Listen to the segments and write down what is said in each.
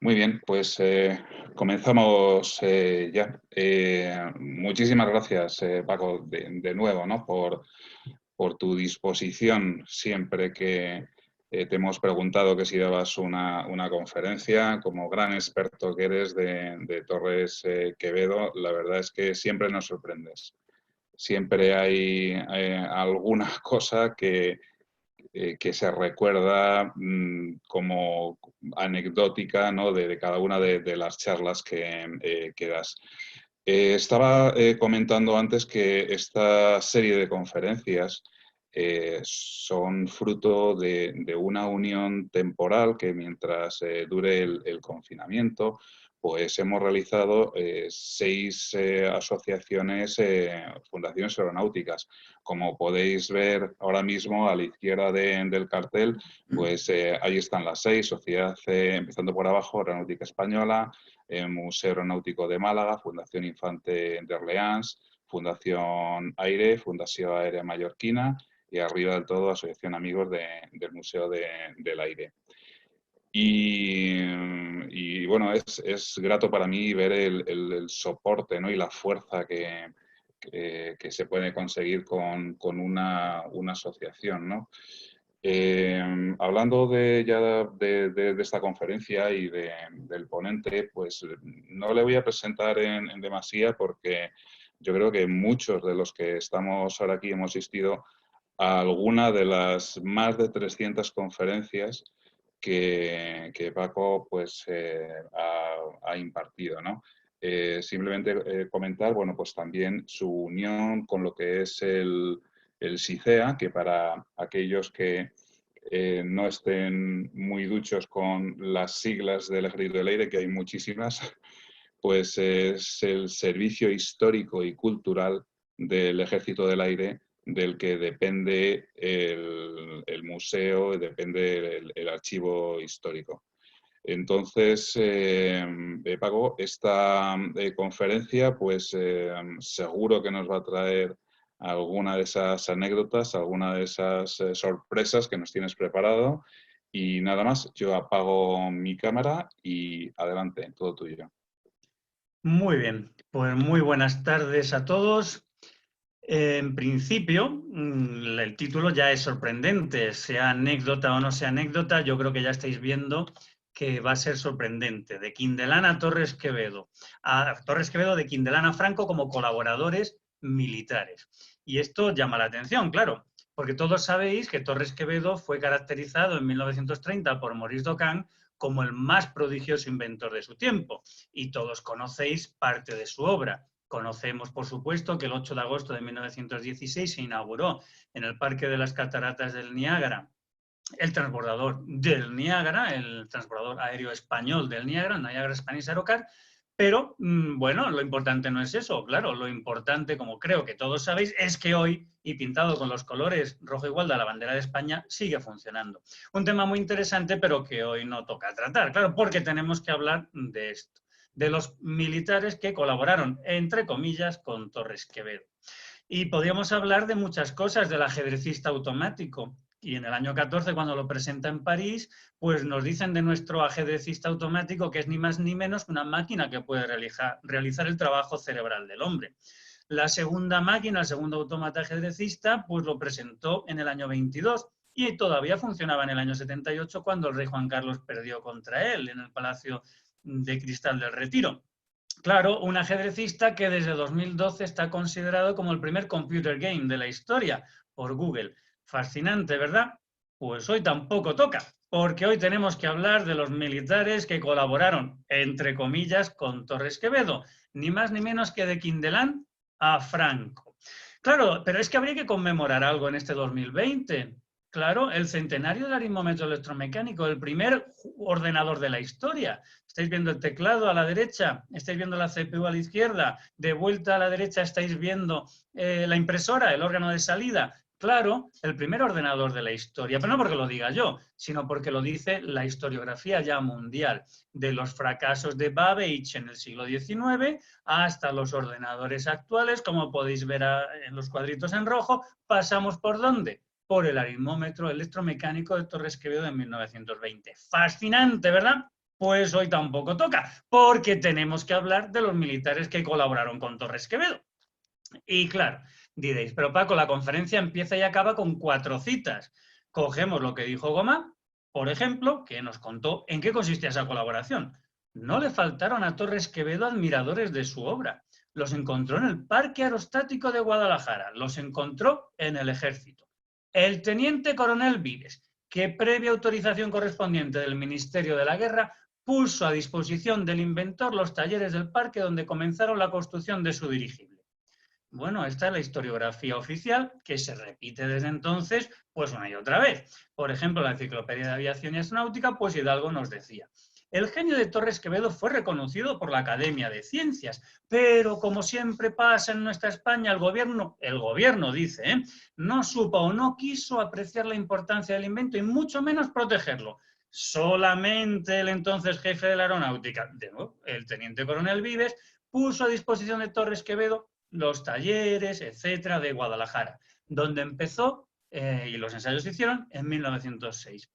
Muy bien, pues comenzamos ya. Muchísimas gracias, Paco, de nuevo, ¿no? por tu disposición siempre que te hemos preguntado que si dabas una conferencia. Como gran experto que eres de Torres Quevedo, la verdad es que siempre nos sorprendes. Siempre hay alguna cosa que se recuerda como anecdótica, ¿no? de cada una de las charlas que das. Estaba comentando antes que esta serie de conferencias son fruto de una unión temporal que mientras dure el confinamiento, pues hemos realizado 6 asociaciones, fundaciones aeronáuticas. Como podéis ver ahora mismo a la izquierda del cartel, pues ahí están las 6, Sociedad, empezando por abajo, Aeronáutica Española, Museo Aeronáutico de Málaga, Fundación Infante de Orleans, Fundación Aire, Fundación Aérea Mallorquina y arriba del todo Asociación Amigos del Museo del Aire. Y bueno, es grato para mí ver el soporte, ¿no? y la fuerza que se puede conseguir con una asociación, ¿no? Hablando de esta conferencia y del ponente, pues no le voy a presentar en demasía porque yo creo que muchos de los que estamos ahora aquí hemos asistido a alguna de las más de 300 conferencias que Paco pues, ha impartido, ¿no? Simplemente comentar, bueno, pues también su unión con lo que es el SICEA, que para aquellos que no estén muy duchos con las siglas del Ejército del Aire, que hay muchísimas, pues es el servicio histórico y cultural del Ejército del Aire, del que depende el museo, depende el archivo histórico. Entonces, Paco, esta conferencia, pues seguro que nos va a traer alguna de esas anécdotas, alguna de esas sorpresas que nos tienes preparado. Y nada más, yo apago mi cámara y adelante, todo tuyo. Muy bien, pues muy buenas tardes a todos. En principio, el título ya es sorprendente, sea anécdota o no sea anécdota, yo creo que ya estáis viendo que va a ser sorprendente. De Quindelán a Torres Quevedo, de Quindelán a Franco como colaboradores militares. Y esto llama la atención, claro, porque todos sabéis que Torres Quevedo fue caracterizado en 1930 por Maurice Docan como el más prodigioso inventor de su tiempo, y todos conocéis parte de su obra. Conocemos, por supuesto, que el 8 de agosto de 1916 se inauguró en el Parque de las Cataratas del Niágara el transbordador del Niágara, el transbordador aéreo español del Niágara, Niagara Spanish Aerocar, pero bueno, lo importante no es eso, claro, lo importante, como creo que todos sabéis, es que hoy, y pintado con los colores rojo igual de la bandera de España, sigue funcionando. Un tema muy interesante, pero que hoy no toca tratar, claro, porque tenemos que hablar de esto, de los militares que colaboraron, entre comillas, con Torres Quevedo. Y podríamos hablar de muchas cosas, del ajedrecista automático. Y en el año 14, cuando lo presenta en París, pues nos dicen de nuestro ajedrecista automático que es ni más ni menos que una máquina que puede realizar el trabajo cerebral del hombre. La segunda máquina, el segundo autómata ajedrecista, pues lo presentó en el año 22 y todavía funcionaba en el año 78 cuando el rey Juan Carlos perdió contra él en el Palacio de Cristal del Retiro. Claro, un ajedrecista que desde 2012 está considerado como el primer computer game de la historia por Google. Fascinante, ¿verdad? Pues hoy tampoco toca, porque hoy tenemos que hablar de los militares que colaboraron, entre comillas, con Torres Quevedo, ni más ni menos que de Quindelán a Franco. Claro, pero es que habría que conmemorar algo en este 2020. Claro, el centenario del aritmómetro electromecánico, el primer ordenador de la historia. Estáis viendo el teclado a la derecha, estáis viendo la CPU a la izquierda, de vuelta a la derecha estáis viendo la impresora, el órgano de salida. Claro, el primer ordenador de la historia, pero no porque lo diga yo, sino porque lo dice la historiografía ya mundial, de los fracasos de Babbage en el siglo XIX hasta los ordenadores actuales, como podéis ver en los cuadritos en rojo, pasamos ¿por dónde? Por el aritmómetro electromecánico de Torres Quevedo de 1920. Fascinante, ¿verdad? Pues hoy tampoco toca, porque tenemos que hablar de los militares que colaboraron con Torres Quevedo. Y claro, diréis, pero Paco, la conferencia empieza y acaba con 4 citas. Cogemos lo que dijo Gomá, por ejemplo, que nos contó en qué consistía esa colaboración. No le faltaron a Torres Quevedo admiradores de su obra. Los encontró en el Parque Aerostático de Guadalajara, los encontró en el Ejército. El teniente coronel Vives, que previa autorización correspondiente del Ministerio de la Guerra, puso a disposición del inventor los talleres del parque donde comenzaron la construcción de su dirigible. Bueno, esta es la historiografía oficial que se repite desde entonces, pues una y otra vez. Por ejemplo, en la Enciclopedia de Aviación y Astronáutica, pues Hidalgo nos decía: el genio de Torres Quevedo fue reconocido por la Academia de Ciencias, pero como siempre pasa en nuestra España, el gobierno dice, no supo o no quiso apreciar la importancia del invento y mucho menos protegerlo. Solamente el entonces jefe de la aeronáutica, de nuevo, el teniente coronel Vives, puso a disposición de Torres Quevedo los talleres, etcétera, de Guadalajara, donde empezó y los ensayos se hicieron en 1906.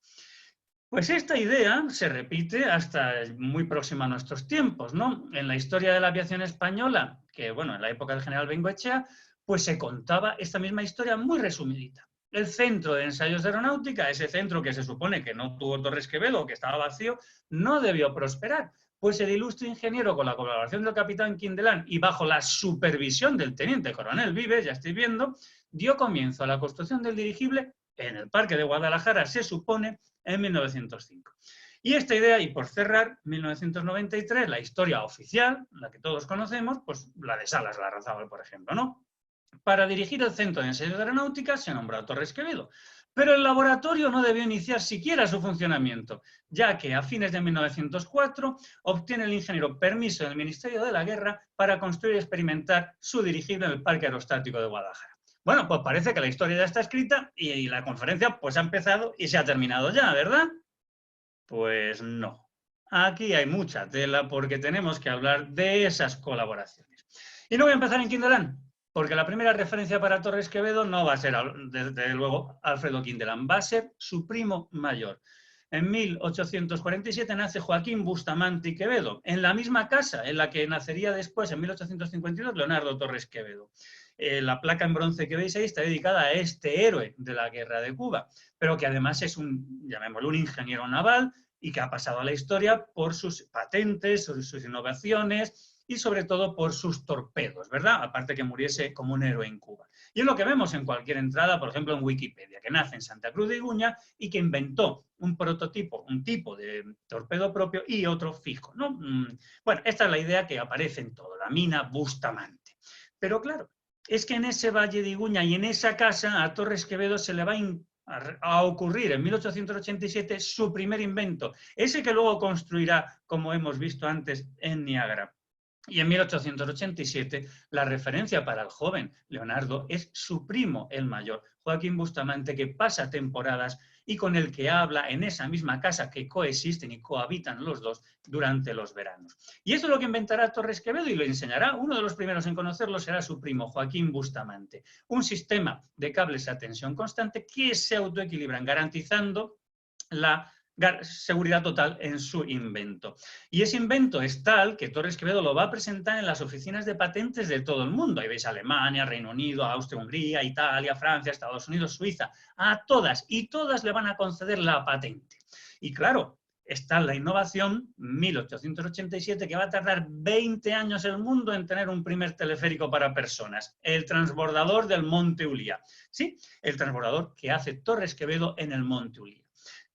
Pues esta idea se repite hasta muy próxima a nuestros tiempos, ¿no? En la historia de la aviación española, que bueno, en la época del general Bengoechea, pues se contaba esta misma historia muy resumidita. El centro de ensayos de aeronáutica, ese centro que se supone que no tuvo Torres Quevedo, que estaba vacío, no debió prosperar, pues el ilustre ingeniero, con la colaboración del capitán Quindelán y bajo la supervisión del teniente coronel Vives, ya estáis viendo, dio comienzo a la construcción del dirigible en el Parque de Guadalajara, se supone, en 1905. Y esta idea, y por cerrar, 1993, la historia oficial, la que todos conocemos, pues la de Salas Larrazábal, por ejemplo, ¿no? Para dirigir el Centro de Ensayos de Aeronáutica se nombró a Torres Quevedo, pero el laboratorio no debió iniciar siquiera su funcionamiento, ya que a fines de 1904 obtiene el ingeniero permiso del Ministerio de la Guerra para construir y experimentar su dirigible en el Parque Aerostático de Guadalajara. Bueno, pues parece que la historia ya está escrita y la conferencia pues ha empezado y se ha terminado ya, ¿verdad? Pues no. Aquí hay mucha tela porque tenemos que hablar de esas colaboraciones. Y no voy a empezar en Quindelán, porque la primera referencia para Torres Quevedo no va a ser, desde luego, Alfredo Quindelán, va a ser su primo mayor. En 1847 nace Joaquín Bustamante y Quevedo, en la misma casa en la que nacería después, en 1852, Leonardo Torres Quevedo. La placa en bronce que veis ahí está dedicada a este héroe de la Guerra de Cuba, pero que además es llamémoslo, un ingeniero naval y que ha pasado a la historia por sus patentes, sus innovaciones y sobre todo por sus torpedos, ¿verdad? Aparte que muriese como un héroe en Cuba. Y es lo que vemos en cualquier entrada, por ejemplo en Wikipedia, que nace en Santa Cruz de Iguña y que inventó un prototipo, un tipo de torpedo propio y otro fijo, ¿no? Bueno, esta es la idea que aparece en todo, la mina Bustamante. Pero claro, es que en ese Valle de Iguña y en esa casa a Torres Quevedo se le va a ocurrir en 1887 su primer invento, ese que luego construirá, como hemos visto antes, en Niágara. Y en 1887 la referencia para el joven Leonardo es su primo, el mayor, Joaquín Bustamante, que pasa temporadas y con el que habla en esa misma casa que coexisten y cohabitan los dos durante los veranos. Y esto es lo que inventará Torres Quevedo y lo enseñará. Uno de los primeros en conocerlo será su primo, Joaquín Bustamante. Un sistema de cables a tensión constante que se autoequilibran, garantizando la seguridad total en su invento. Y ese invento es tal que Torres Quevedo lo va a presentar en las oficinas de patentes de todo el mundo. Ahí veis Alemania, Reino Unido, Austria, Hungría, Italia, Francia, Estados Unidos, Suiza. A todas, y todas le van a conceder la patente. Y claro, está la innovación 1887, que va a tardar 20 años el mundo en tener un primer teleférico para personas, el transbordador del Monte Ullía. Sí, el transbordador que hace Torres Quevedo en el Monte Ullía.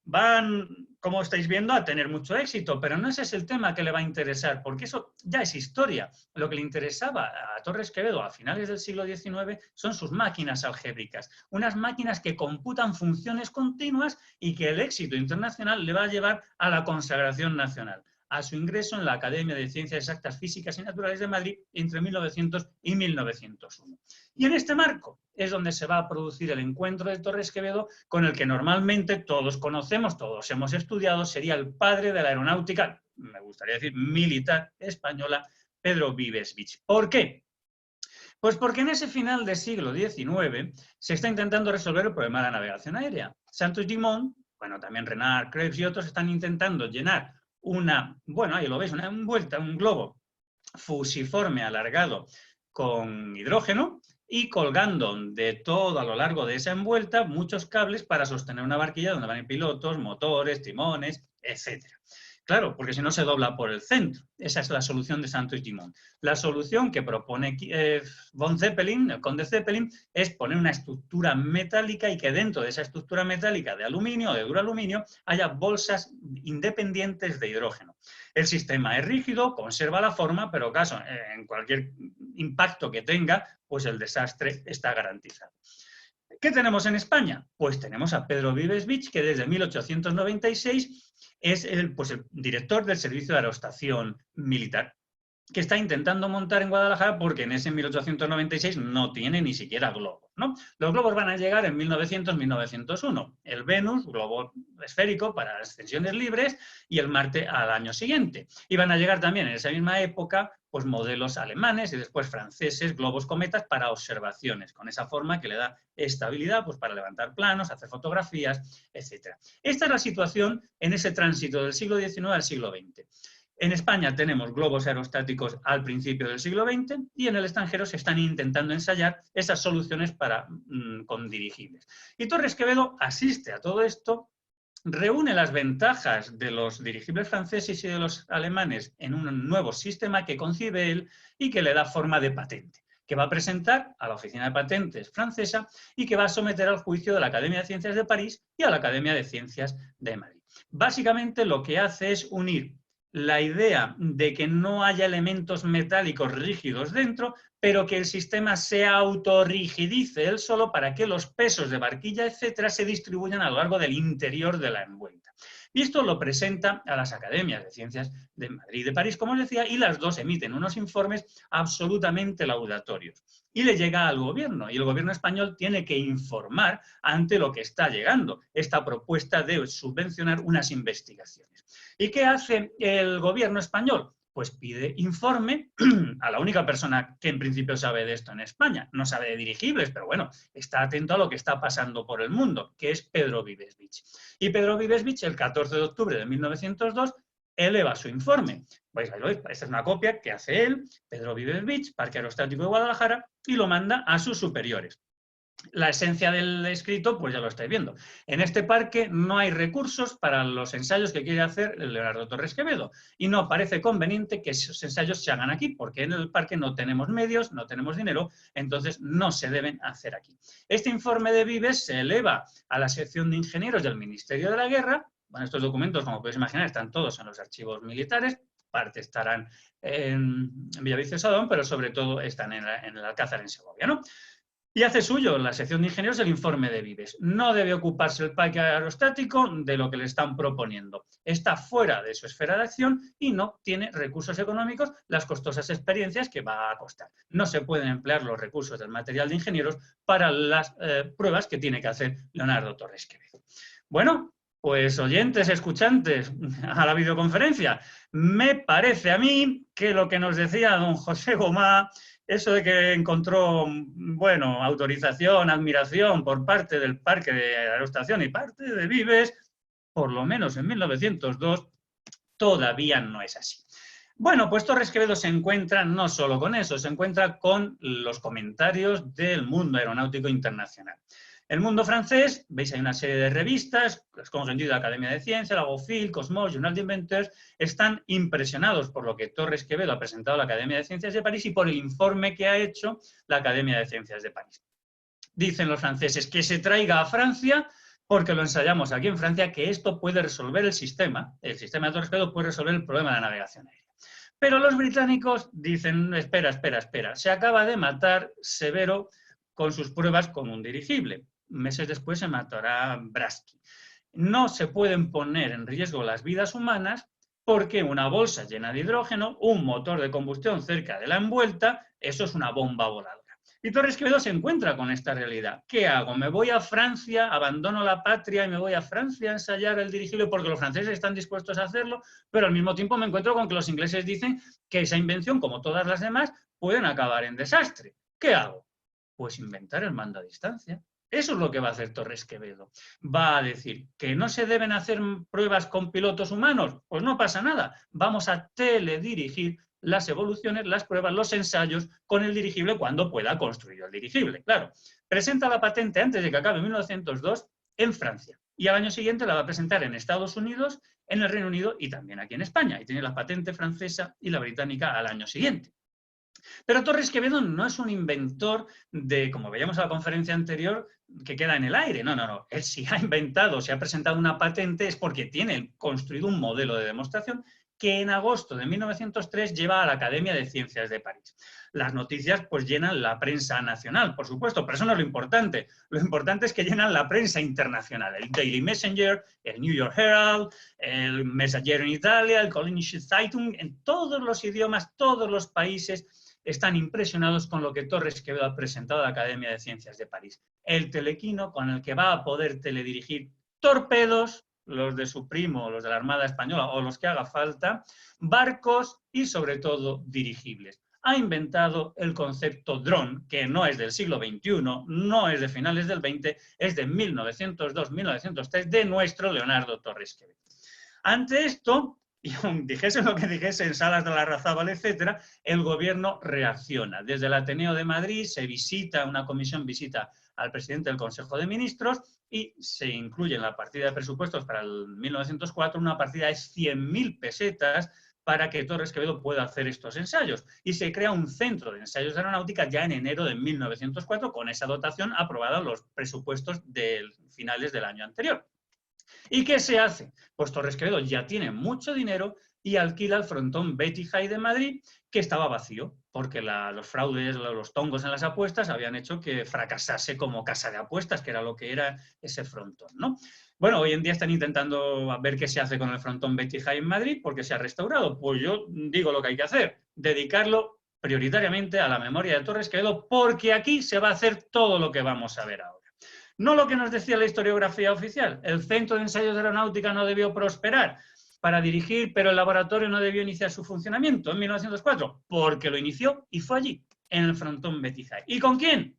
Van, como estáis viendo, a tener mucho éxito, pero no ese es el tema que le va a interesar, porque eso ya es historia. Lo que le interesaba a Torres Quevedo a finales del siglo XIX son sus máquinas algébricas, unas máquinas que computan funciones continuas y que el éxito internacional le va a llevar a la consagración nacional, a su ingreso en la Academia de Ciencias Exactas, Físicas y Naturales de Madrid entre 1900 y 1901. Y en este marco es donde se va a producir el encuentro de Torres Quevedo con el que normalmente todos conocemos, todos hemos estudiado, sería el padre de la aeronáutica, me gustaría decir militar española, Pedro Vives Beach. ¿Por qué? Pues porque en ese final del siglo XIX se está intentando resolver el problema de la navegación aérea. Santos Dumont, bueno, también Renard, Krebs y otros están intentando llenar bueno, ahí lo veis, una envuelta, un globo fusiforme alargado con hidrógeno y colgando de todo a lo largo de esa envuelta muchos cables para sostener una barquilla donde van pilotos, motores, timones, etcétera. Claro, porque si no se dobla por el centro. Esa es la solución de Santos-Dumont. La solución que propone von Zeppelin, el conde Zeppelin, es poner una estructura metálica y que dentro de esa estructura metálica de aluminio o de duraluminio haya bolsas independientes de hidrógeno. El sistema es rígido, conserva la forma, pero caso, en cualquier impacto que tenga, pues el desastre está garantizado. ¿Qué tenemos en España? Pues tenemos a Pedro Vives Vich, que desde 1896 es el director del Servicio de Aerostación Militar, que está intentando montar en Guadalajara porque en ese 1896 no tiene ni siquiera globos, ¿no? Los globos van a llegar en 1900-1901. El Venus, globo esférico para ascensiones libres, y el Marte al año siguiente. Y van a llegar también en esa misma época pues modelos alemanes y después franceses, globos cometas para observaciones, con esa forma que le da estabilidad pues para levantar planos, hacer fotografías, etc. Esta es la situación en ese tránsito del siglo XIX al siglo XX. En España tenemos globos aerostáticos al principio del siglo XX y en el extranjero se están intentando ensayar esas soluciones con dirigibles. Y Torres Quevedo asiste a todo esto, reúne las ventajas de los dirigibles franceses y de los alemanes en un nuevo sistema que concibe él y que le da forma de patente, que va a presentar a la Oficina de Patentes francesa y que va a someter al juicio de la Academia de Ciencias de París y a la Academia de Ciencias de Madrid. Básicamente lo que hace es unir la idea de que no haya elementos metálicos rígidos dentro, pero que el sistema se autorrigidice él solo para que los pesos de barquilla, etcétera, se distribuyan a lo largo del interior de la envuelta. Y esto lo presenta a las academias de ciencias de Madrid y de París, como os decía, y las dos emiten unos informes absolutamente laudatorios. Y le llega al gobierno, y el gobierno español tiene que informar ante lo que está llegando, esta propuesta de subvencionar unas investigaciones. ¿Y qué hace el gobierno español? Pues pide informe a la única persona que en principio sabe de esto en España. No sabe de dirigibles, pero bueno, está atento a lo que está pasando por el mundo, que es Pedro Vives Vich. Y Pedro Vives Vich, el 14 de octubre de 1902, eleva su informe. Esta es una copia que hace él, Pedro Vives Vich, Parque Aerostático de Guadalajara, y lo manda a sus superiores. La esencia del escrito, pues ya lo estáis viendo. En este parque no hay recursos para los ensayos que quiere hacer Leonardo Torres Quevedo y no parece conveniente que esos ensayos se hagan aquí, porque en el parque no tenemos medios, no tenemos dinero, entonces no se deben hacer aquí. Este informe de Vives se eleva a la sección de ingenieros del Ministerio de la Guerra. Bueno, estos documentos, como podéis imaginar, están todos en los archivos militares, parte estarán en Villaviciosa, pero sobre todo están en el Alcázar en Segovia, ¿no? Y hace suyo la sección de ingenieros el informe de Vives. No debe ocuparse el parque aerostático de lo que le están proponiendo. Está fuera de su esfera de acción y no tiene recursos económicos, las costosas experiencias que va a costar. No se pueden emplear los recursos del material de ingenieros para las pruebas que tiene que hacer Leonardo Torres Quevedo. Bueno, pues oyentes, escuchantes a la videoconferencia, me parece a mí que lo que nos decía don José Gomá, eso de que encontró, bueno, autorización, admiración por parte del Parque de Aerostación y parte de Vives, por lo menos en 1902, todavía no es así. Bueno, pues Torres Quevedo se encuentra no solo con eso, se encuentra con los comentarios del mundo aeronáutico internacional. El mundo francés, veis, hay una serie de revistas, como sentido de la Academia de Ciencias, la GOFIL, Cosmos, Journal d'Inventeurs, están impresionados por lo que Torres Quevedo ha presentado a la Academia de Ciencias de París y por el informe que ha hecho la Academia de Ciencias de París. Dicen los franceses que se traiga a Francia, porque lo ensayamos aquí en Francia, que esto puede resolver el sistema de Torres Quevedo puede resolver el problema de la navegación aérea. Pero los británicos dicen, espera, se acaba de matar Severo con sus pruebas con un dirigible. Meses después se matará Braski. No se pueden poner en riesgo las vidas humanas porque una bolsa llena de hidrógeno, un motor de combustión cerca de la envuelta, eso es una bomba voladora. Y Torres Quevedo se encuentra con esta realidad. ¿Qué hago? ¿Me voy a Francia, abandono la patria y me voy a Francia a ensayar el dirigible porque los franceses están dispuestos a hacerlo? Pero al mismo tiempo me encuentro con que los ingleses dicen que esa invención, como todas las demás, pueden acabar en desastre. ¿Qué hago? Pues inventar el mando a distancia. Eso es lo que va a hacer Torres Quevedo. Va a decir que no se deben hacer pruebas con pilotos humanos. Pues no pasa nada. Vamos a teledirigir las evoluciones, las pruebas, los ensayos con el dirigible cuando pueda construir el dirigible. Claro, presenta la patente antes de que acabe 1902 en Francia y al año siguiente la va a presentar en Estados Unidos, en el Reino Unido y también aquí en España. Y tiene la patente francesa y la británica al año siguiente. Pero Torres Quevedo no es un inventor de, como veíamos en la conferencia anterior, que queda en el aire. No, no, no. Él si ha inventado, si ha presentado una patente es porque tiene construido un modelo de demostración que en agosto de 1903 lleva a la Academia de Ciencias de París. Las noticias pues llenan la prensa nacional, por supuesto, pero eso no es lo importante. Lo importante es que llenan la prensa internacional. El Daily Messenger, el New York Herald, el Messaggero en Italia, el Kölnische Zeitung, en todos los idiomas, todos los países están impresionados con lo que Torres Quevedo ha presentado a la Academia de Ciencias de París. El telequino con el que va a poder teledirigir torpedos, los de su primo, los de la Armada Española o los que haga falta, barcos y sobre todo dirigibles. Ha inventado el concepto dron, que no es del siglo XXI, no es de finales del XX, es de 1902-1903 de nuestro Leonardo Torres Quevedo. Ante esto, y dijese lo que dijese en Salas de Larrazábal, etcétera, el gobierno reacciona. Desde el Ateneo de Madrid se visita, una comisión visita al presidente del Consejo de Ministros y se incluye en la partida de presupuestos para el 1904 una partida de 100.000 pesetas para que Torres Quevedo pueda hacer estos ensayos. Y se crea un centro de ensayos de aeronáutica ya en enero de 1904 con esa dotación aprobada en los presupuestos de finales del año anterior. ¿Y qué se hace? Pues Torres Quevedo ya tiene mucho dinero y alquila el frontón Betty High de Madrid, que estaba vacío, porque los fraudes, los tongos en las apuestas habían hecho que fracasase como casa de apuestas, que era lo que era ese frontón, ¿no? Bueno, hoy en día están intentando ver qué se hace con el frontón Betty High en Madrid, porque se ha restaurado. Pues yo digo lo que hay que hacer, dedicarlo prioritariamente a la memoria de Torres Quevedo, porque aquí se va a hacer todo lo que vamos a ver ahora. No lo que nos decía la historiografía oficial. El Centro de Ensayos de Aeronáutica no debió prosperar para dirigir, pero el laboratorio no debió iniciar su funcionamiento en 1904, porque lo inició y fue allí, en el frontón Betty High. ¿Y con quién?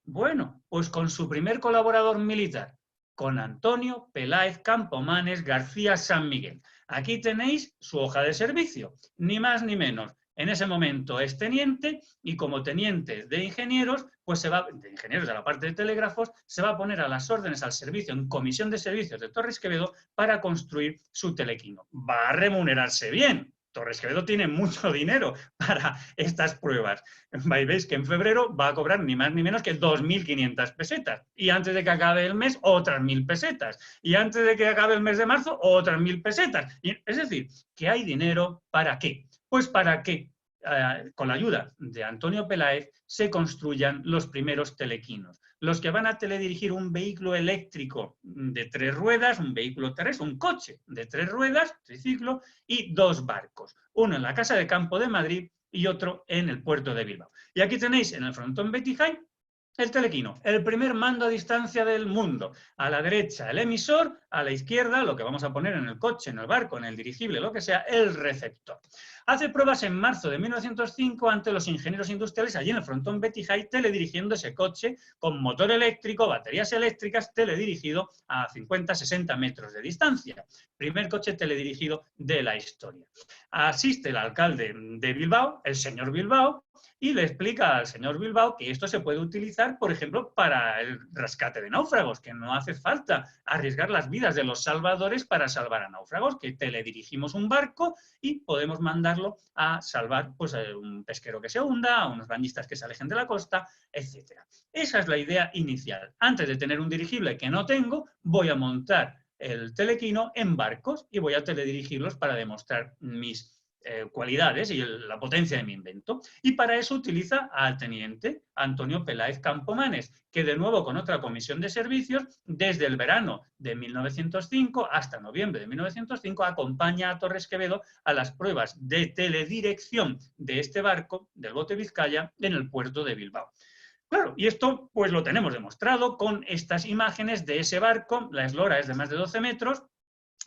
Bueno, pues con su primer colaborador militar, con Antonio Peláez Campomanes García San Miguel. Aquí tenéis su hoja de servicio, ni más ni menos. En ese momento es teniente y como teniente de ingenieros, pues de ingenieros de la parte de telégrafos, se va a poner a las órdenes al servicio en comisión de servicios de Torres Quevedo para construir su telequino. Va a remunerarse bien. Torres Quevedo tiene mucho dinero para estas pruebas. Veis que en febrero va a cobrar ni más ni menos que 2.500 pesetas. Y antes de que acabe el mes, otras 1.000 pesetas. Y antes de que acabe el mes de marzo, otras 1.000 pesetas. Es decir, que hay dinero ¿para qué? Pues para que, con la ayuda de Antonio Peláez, se construyan los primeros telequinos. Los que van a teledirigir un vehículo eléctrico de 3 ruedas, un vehículo terrestre, un coche de 3 ruedas, triciclo, y 2 barcos. Uno en la Casa de Campo de Madrid y otro en el puerto de Bilbao. Y aquí tenéis en el frontón Betty High el telequino, el primer mando a distancia del mundo. A la derecha el emisor, a la izquierda lo que vamos a poner en el coche, en el barco, en el dirigible, lo que sea, el receptor. Hace pruebas en marzo de 1905 ante los ingenieros industriales allí en el frontón Betty High, teledirigiendo ese coche con motor eléctrico, baterías eléctricas, teledirigido a 50-60 metros de distancia. Primer coche teledirigido de la historia. Asiste el alcalde de Bilbao, el señor Bilbao, y le explica al señor Bilbao que esto se puede utilizar, por ejemplo, para el rescate de náufragos, que no hace falta arriesgar las vidas de los salvadores para salvar a náufragos, que teledirigimos un barco y podemos mandarlo a salvar pues, a un pesquero que se hunda, a unos bañistas que se alejen de la costa, etc. Esa es la idea inicial. Antes de tener un dirigible que no tengo, voy a montar el telequino en barcos y voy a teledirigirlos para demostrar mis cualidades y la potencia de mi invento. Y para eso utiliza al teniente Antonio Peláez Campomanes, que de nuevo con otra comisión de servicios, desde el verano de 1905 hasta noviembre de 1905, acompaña a Torres Quevedo a las pruebas de teledirección de este barco, del bote Vizcaya, en el puerto de Bilbao. Claro, y esto pues lo tenemos demostrado con estas imágenes de ese barco. La eslora es de más de 12 metros,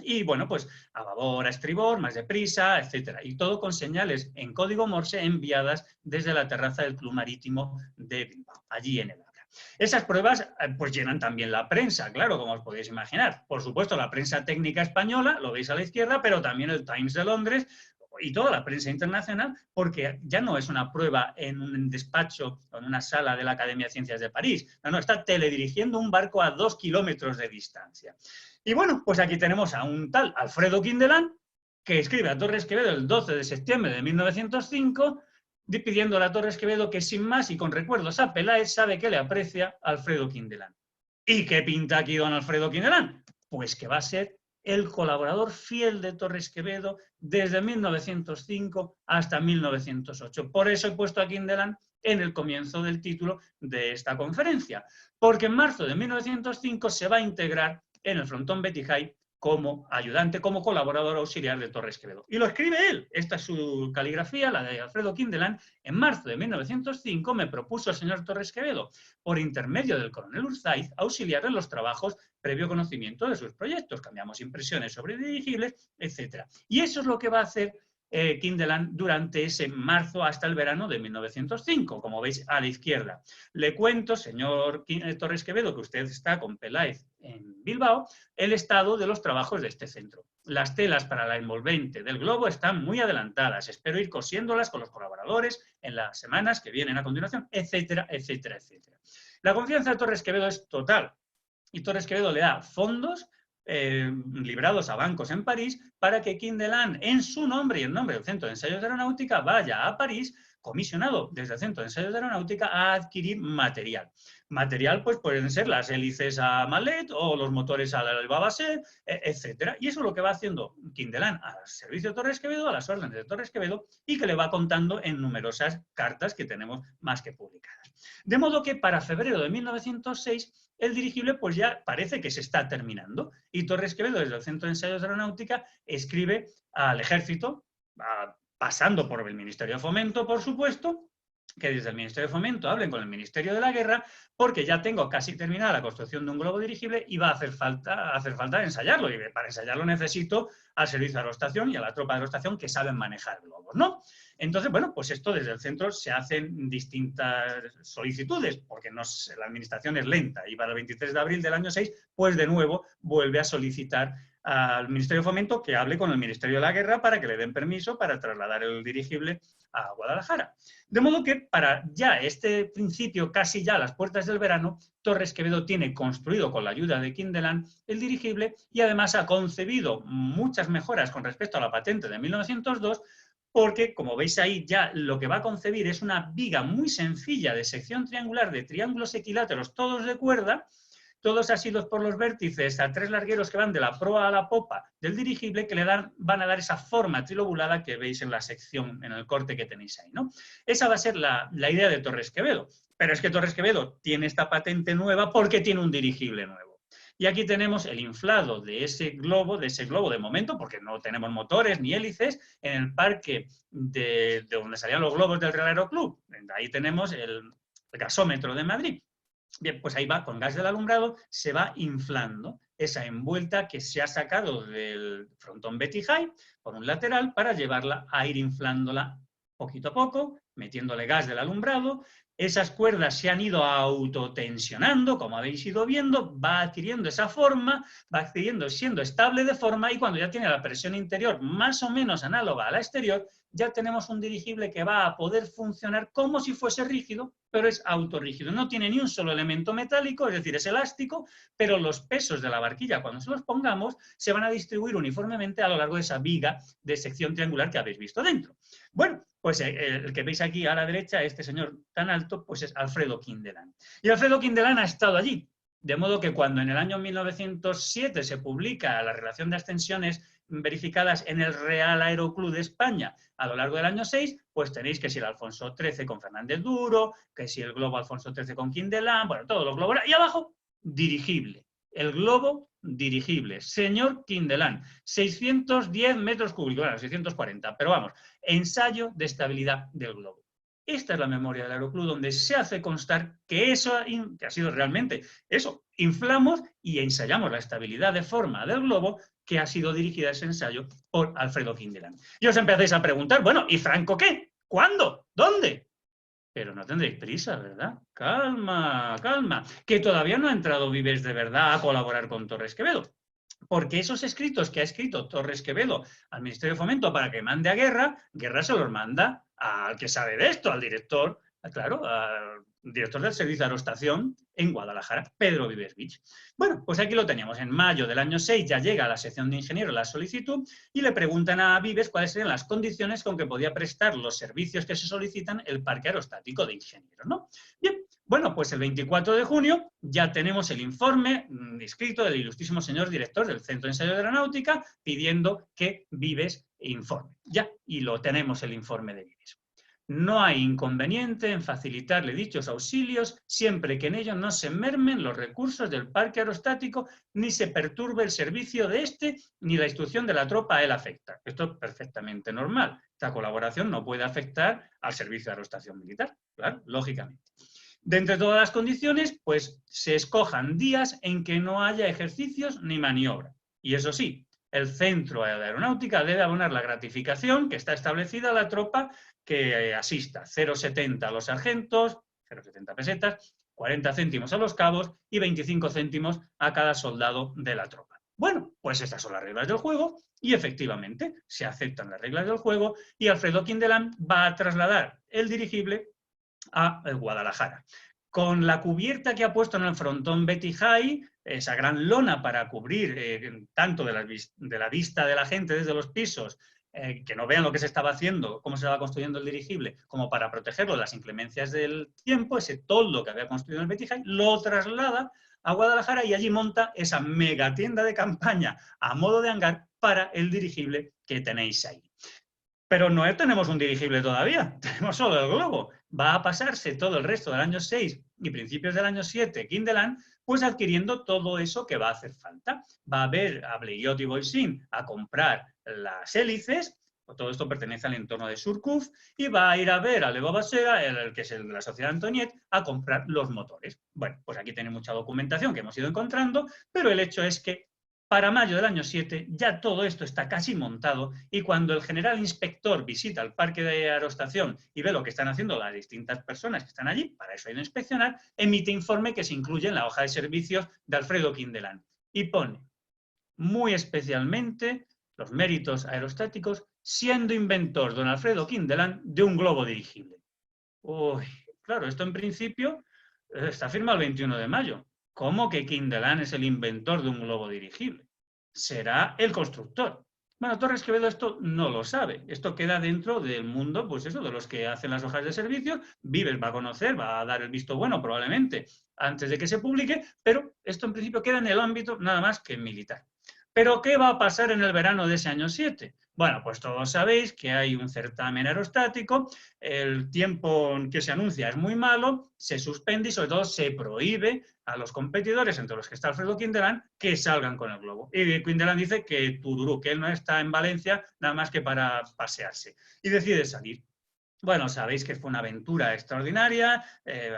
y bueno, pues a babor, a estribor, más deprisa, etcétera. Y todo con señales en código Morse enviadas desde la terraza del Club Marítimo de Bilbao, allí en el Abra. Esas pruebas pues llenan también la prensa, claro, como os podéis imaginar. Por supuesto, la prensa técnica española, lo veis a la izquierda, pero también el Times de Londres y toda la prensa internacional, porque ya no es una prueba en un despacho o en una sala de la Academia de Ciencias de París, no, está teledirigiendo un barco a 2 kilómetros de distancia. Y bueno, pues aquí tenemos a un tal Alfredo Quindelán, que escribe a Torres Quevedo el 12 de septiembre de 1905, pidiéndole a Torres Quevedo que sin más y con recuerdos a Peláez sabe que le aprecia Alfredo Quindelán. ¿Y qué pinta aquí don Alfredo Quindelán? Pues que va a ser el colaborador fiel de Torres Quevedo desde 1905 hasta 1908. Por eso he puesto a Quindelán en el comienzo del título de esta conferencia, porque en marzo de 1905 se va a integrar en el frontón Betty High como ayudante, como colaborador auxiliar de Torres Quevedo. Y lo escribe él. Esta es su caligrafía, la de Alfredo Quindelán. En marzo de 1905 me propuso el señor Torres Quevedo, por intermedio del coronel Urzaiz, auxiliar en los trabajos previo conocimiento de sus proyectos. Cambiamos impresiones sobre dirigibles, etc. Y eso es lo que va a hacer Quindelán durante ese marzo hasta el verano de 1905, como veis a la izquierda. Le cuento, señor Torres Quevedo, que usted está con Peláez en Bilbao, el estado de los trabajos de este centro. Las telas para la envolvente del globo están muy adelantadas. Espero ir cosiéndolas con los colaboradores en las semanas que vienen a continuación, etcétera, etcétera, etcétera. La confianza de Torres Quevedo es total y Torres Quevedo le da fondos librados a bancos en París para que Quindelán, en su nombre y en nombre del Centro de Ensayos de Aeronáutica, vaya a París, comisionado desde el Centro de Ensayos de Aeronáutica, a adquirir material. Material, pues pueden ser las hélices a Malet o los motores al Babasset, etc. Y eso es lo que va haciendo Quindelán al servicio de Torres Quevedo, a las órdenes de Torres Quevedo, y que le va contando en numerosas cartas que tenemos más que publicadas. De modo que para febrero de 1906 el dirigible pues ya parece que se está terminando y Torres Quevedo desde el Centro de Ensayos de Aeronáutica escribe al Ejército, pasando por el Ministerio de Fomento, por supuesto, que desde el Ministerio de Fomento hablen con el Ministerio de la Guerra, porque ya tengo casi terminada la construcción de un globo dirigible y va a hacer falta ensayarlo. Y para ensayarlo necesito al servicio de aerostación y a la tropa de aerostación que saben manejar globos, ¿no? Entonces, bueno, pues esto desde el centro se hacen distintas solicitudes, porque la administración es lenta y para el 23 de abril del año 6, pues de nuevo vuelve a solicitar al Ministerio de Fomento que hable con el Ministerio de la Guerra para que le den permiso para trasladar el dirigible a Guadalajara. De modo que para ya este principio, casi ya a las puertas del verano, Torres Quevedo tiene construido con la ayuda de Quindelán el dirigible y además ha concebido muchas mejoras con respecto a la patente de 1902, porque, como veis ahí, ya lo que va a concebir es una viga muy sencilla de sección triangular de triángulos equiláteros, todos de cuerda, todos asidos por los vértices a 3 largueros que van de la proa a la popa del dirigible, que van a dar esa forma trilobulada que veis en la sección, en el corte que tenéis ahí, ¿no? Esa va a ser la idea de Torres Quevedo. Pero es que Torres Quevedo tiene esta patente nueva porque tiene un dirigible nuevo. Y aquí tenemos el inflado de ese globo de momento, porque no tenemos motores ni hélices, en el parque de donde salían los globos del Real Aeroclub. Ahí tenemos el gasómetro de Madrid. Bien, pues ahí va, con gas del alumbrado, se va inflando esa envuelta que se ha sacado del frontón Betty High por un lateral para llevarla a ir inflándola poquito a poco, metiéndole gas del alumbrado. Esas cuerdas se han ido autotensionando, como habéis ido viendo, va adquiriendo esa forma, va adquiriendo, siendo estable de forma, y cuando ya tiene la presión interior más o menos análoga a la exterior, ya tenemos un dirigible que va a poder funcionar como si fuese rígido, pero es autorrígido. No tiene ni un solo elemento metálico, es decir, es elástico, pero los pesos de la barquilla, cuando se los pongamos, se van a distribuir uniformemente a lo largo de esa viga de sección triangular que habéis visto dentro. Bueno, pues el que veis aquí a la derecha, este señor tan alto, pues es Alfredo Quindelán. Y Alfredo Quindelán ha estado allí, de modo que cuando en el año 1907 se publica la relación de ascensiones verificadas en el Real Aeroclub de España a lo largo del año 6, pues tenéis que si el Alfonso XIII con Fernández Duro, que si el globo Alfonso XIII con Quindelán, bueno, todos los globos, y abajo, dirigible. El globo dirigible. Señor Quindelán, 610 metros cúbicos, bueno, 640, pero vamos, ensayo de estabilidad del globo. Esta es la memoria del Aeroclub, donde se hace constar que eso que ha sido realmente eso. Inflamos y ensayamos la estabilidad de forma del globo, que ha sido dirigida ese ensayo por Alfredo Quindelán. Y os empezáis a preguntar, bueno, ¿y Franco qué? ¿Cuándo? ¿Dónde? Pero no tendréis prisa, ¿verdad? Calma, calma, que todavía no ha entrado Vives de verdad a colaborar con Torres Quevedo. Porque esos escritos que ha escrito Torres Quevedo al Ministerio de Fomento para que mande a Guerra, Guerra se los manda al que sabe de esto, al director, claro, al director del Servicio de Aerostación en Guadalajara, Pedro Vives Vich. Bueno, pues aquí lo teníamos. En mayo del año 6 ya llega a la sección de ingenieros la solicitud y le preguntan a Vives cuáles serían las condiciones con que podía prestar los servicios que se solicitan el parque aerostático de ingenieros, ¿no? Bien, bueno, pues el 24 de junio ya tenemos el informe escrito del ilustrísimo señor director del Centro de Ensayo de Aeronáutica pidiendo que Vives informe. Ya, y lo tenemos el informe de Vives. No hay inconveniente en facilitarle dichos auxilios siempre que en ello no se mermen los recursos del parque aerostático ni se perturbe el servicio de este ni la instrucción de la tropa a él afecta. Esto es perfectamente normal. Esta colaboración no puede afectar al servicio de aerostación militar, claro, lógicamente. De entre todas las condiciones, pues se escojan días en que no haya ejercicios ni maniobra. Y eso sí, el Centro de Aeronáutica debe abonar la gratificación que está establecida a la tropa que asista, 0,70 a los sargentos, 0,70 pesetas, 40 céntimos a los cabos y 25 céntimos a cada soldado de la tropa. Bueno, pues estas son las reglas del juego y efectivamente se aceptan las reglas del juego y Alfredo Quindelán va a trasladar el dirigible a Guadalajara. Con la cubierta que ha puesto en el frontón Betty High, esa gran lona para cubrir tanto de la vista de la gente desde los pisos, que no vean lo que se estaba haciendo, cómo se estaba construyendo el dirigible, como para protegerlo de las inclemencias del tiempo, ese toldo que había construido en el Betty High, lo traslada a Guadalajara y allí monta esa mega tienda de campaña a modo de hangar para el dirigible que tenéis ahí. Pero no tenemos un dirigible todavía, tenemos solo el globo. Va a pasarse todo el resto del año 6 y principios del año 7 Quindelán, pues adquiriendo todo eso que va a hacer falta. Va a ver a Blériot y Boilsin a comprar las hélices, todo esto pertenece al entorno de Surcouf, y va a ir a ver a Lego Basera, el que es el de la Sociedad Antoniet, a comprar los motores. Bueno, pues aquí tiene mucha documentación que hemos ido encontrando, pero el hecho es que para mayo del año 7 ya todo esto está casi montado y cuando el general inspector visita el parque de aerostación y ve lo que están haciendo las distintas personas que están allí, para eso ha ido a inspeccionar, emite informe que se incluye en la hoja de servicios de Alfredo Quindelán y pone muy especialmente los méritos aerostáticos siendo inventor don Alfredo Quindelán de un globo dirigible. Uy, claro, esto en principio está firmado el 21 de mayo. ¿Cómo que Quindelán es el inventor de un globo dirigible? Será el constructor. Bueno, Torres Quevedo esto no lo sabe. Esto queda dentro del mundo, pues eso, de los que hacen las hojas de servicio. Vives va a conocer, va a dar el visto bueno probablemente antes de que se publique, pero esto en principio queda en el ámbito nada más que militar. ¿Pero qué va a pasar en el verano de ese año 7? Bueno, pues todos sabéis que hay un certamen aerostático, el tiempo que se anuncia es muy malo, se suspende y sobre todo se prohíbe a los competidores, entre los que está Alfredo Quindelán, que salgan con el globo. Y Quindelán dice que tururú, que él no está en Valencia nada más que para pasearse. Y decide salir. Bueno, sabéis que fue una aventura extraordinaria,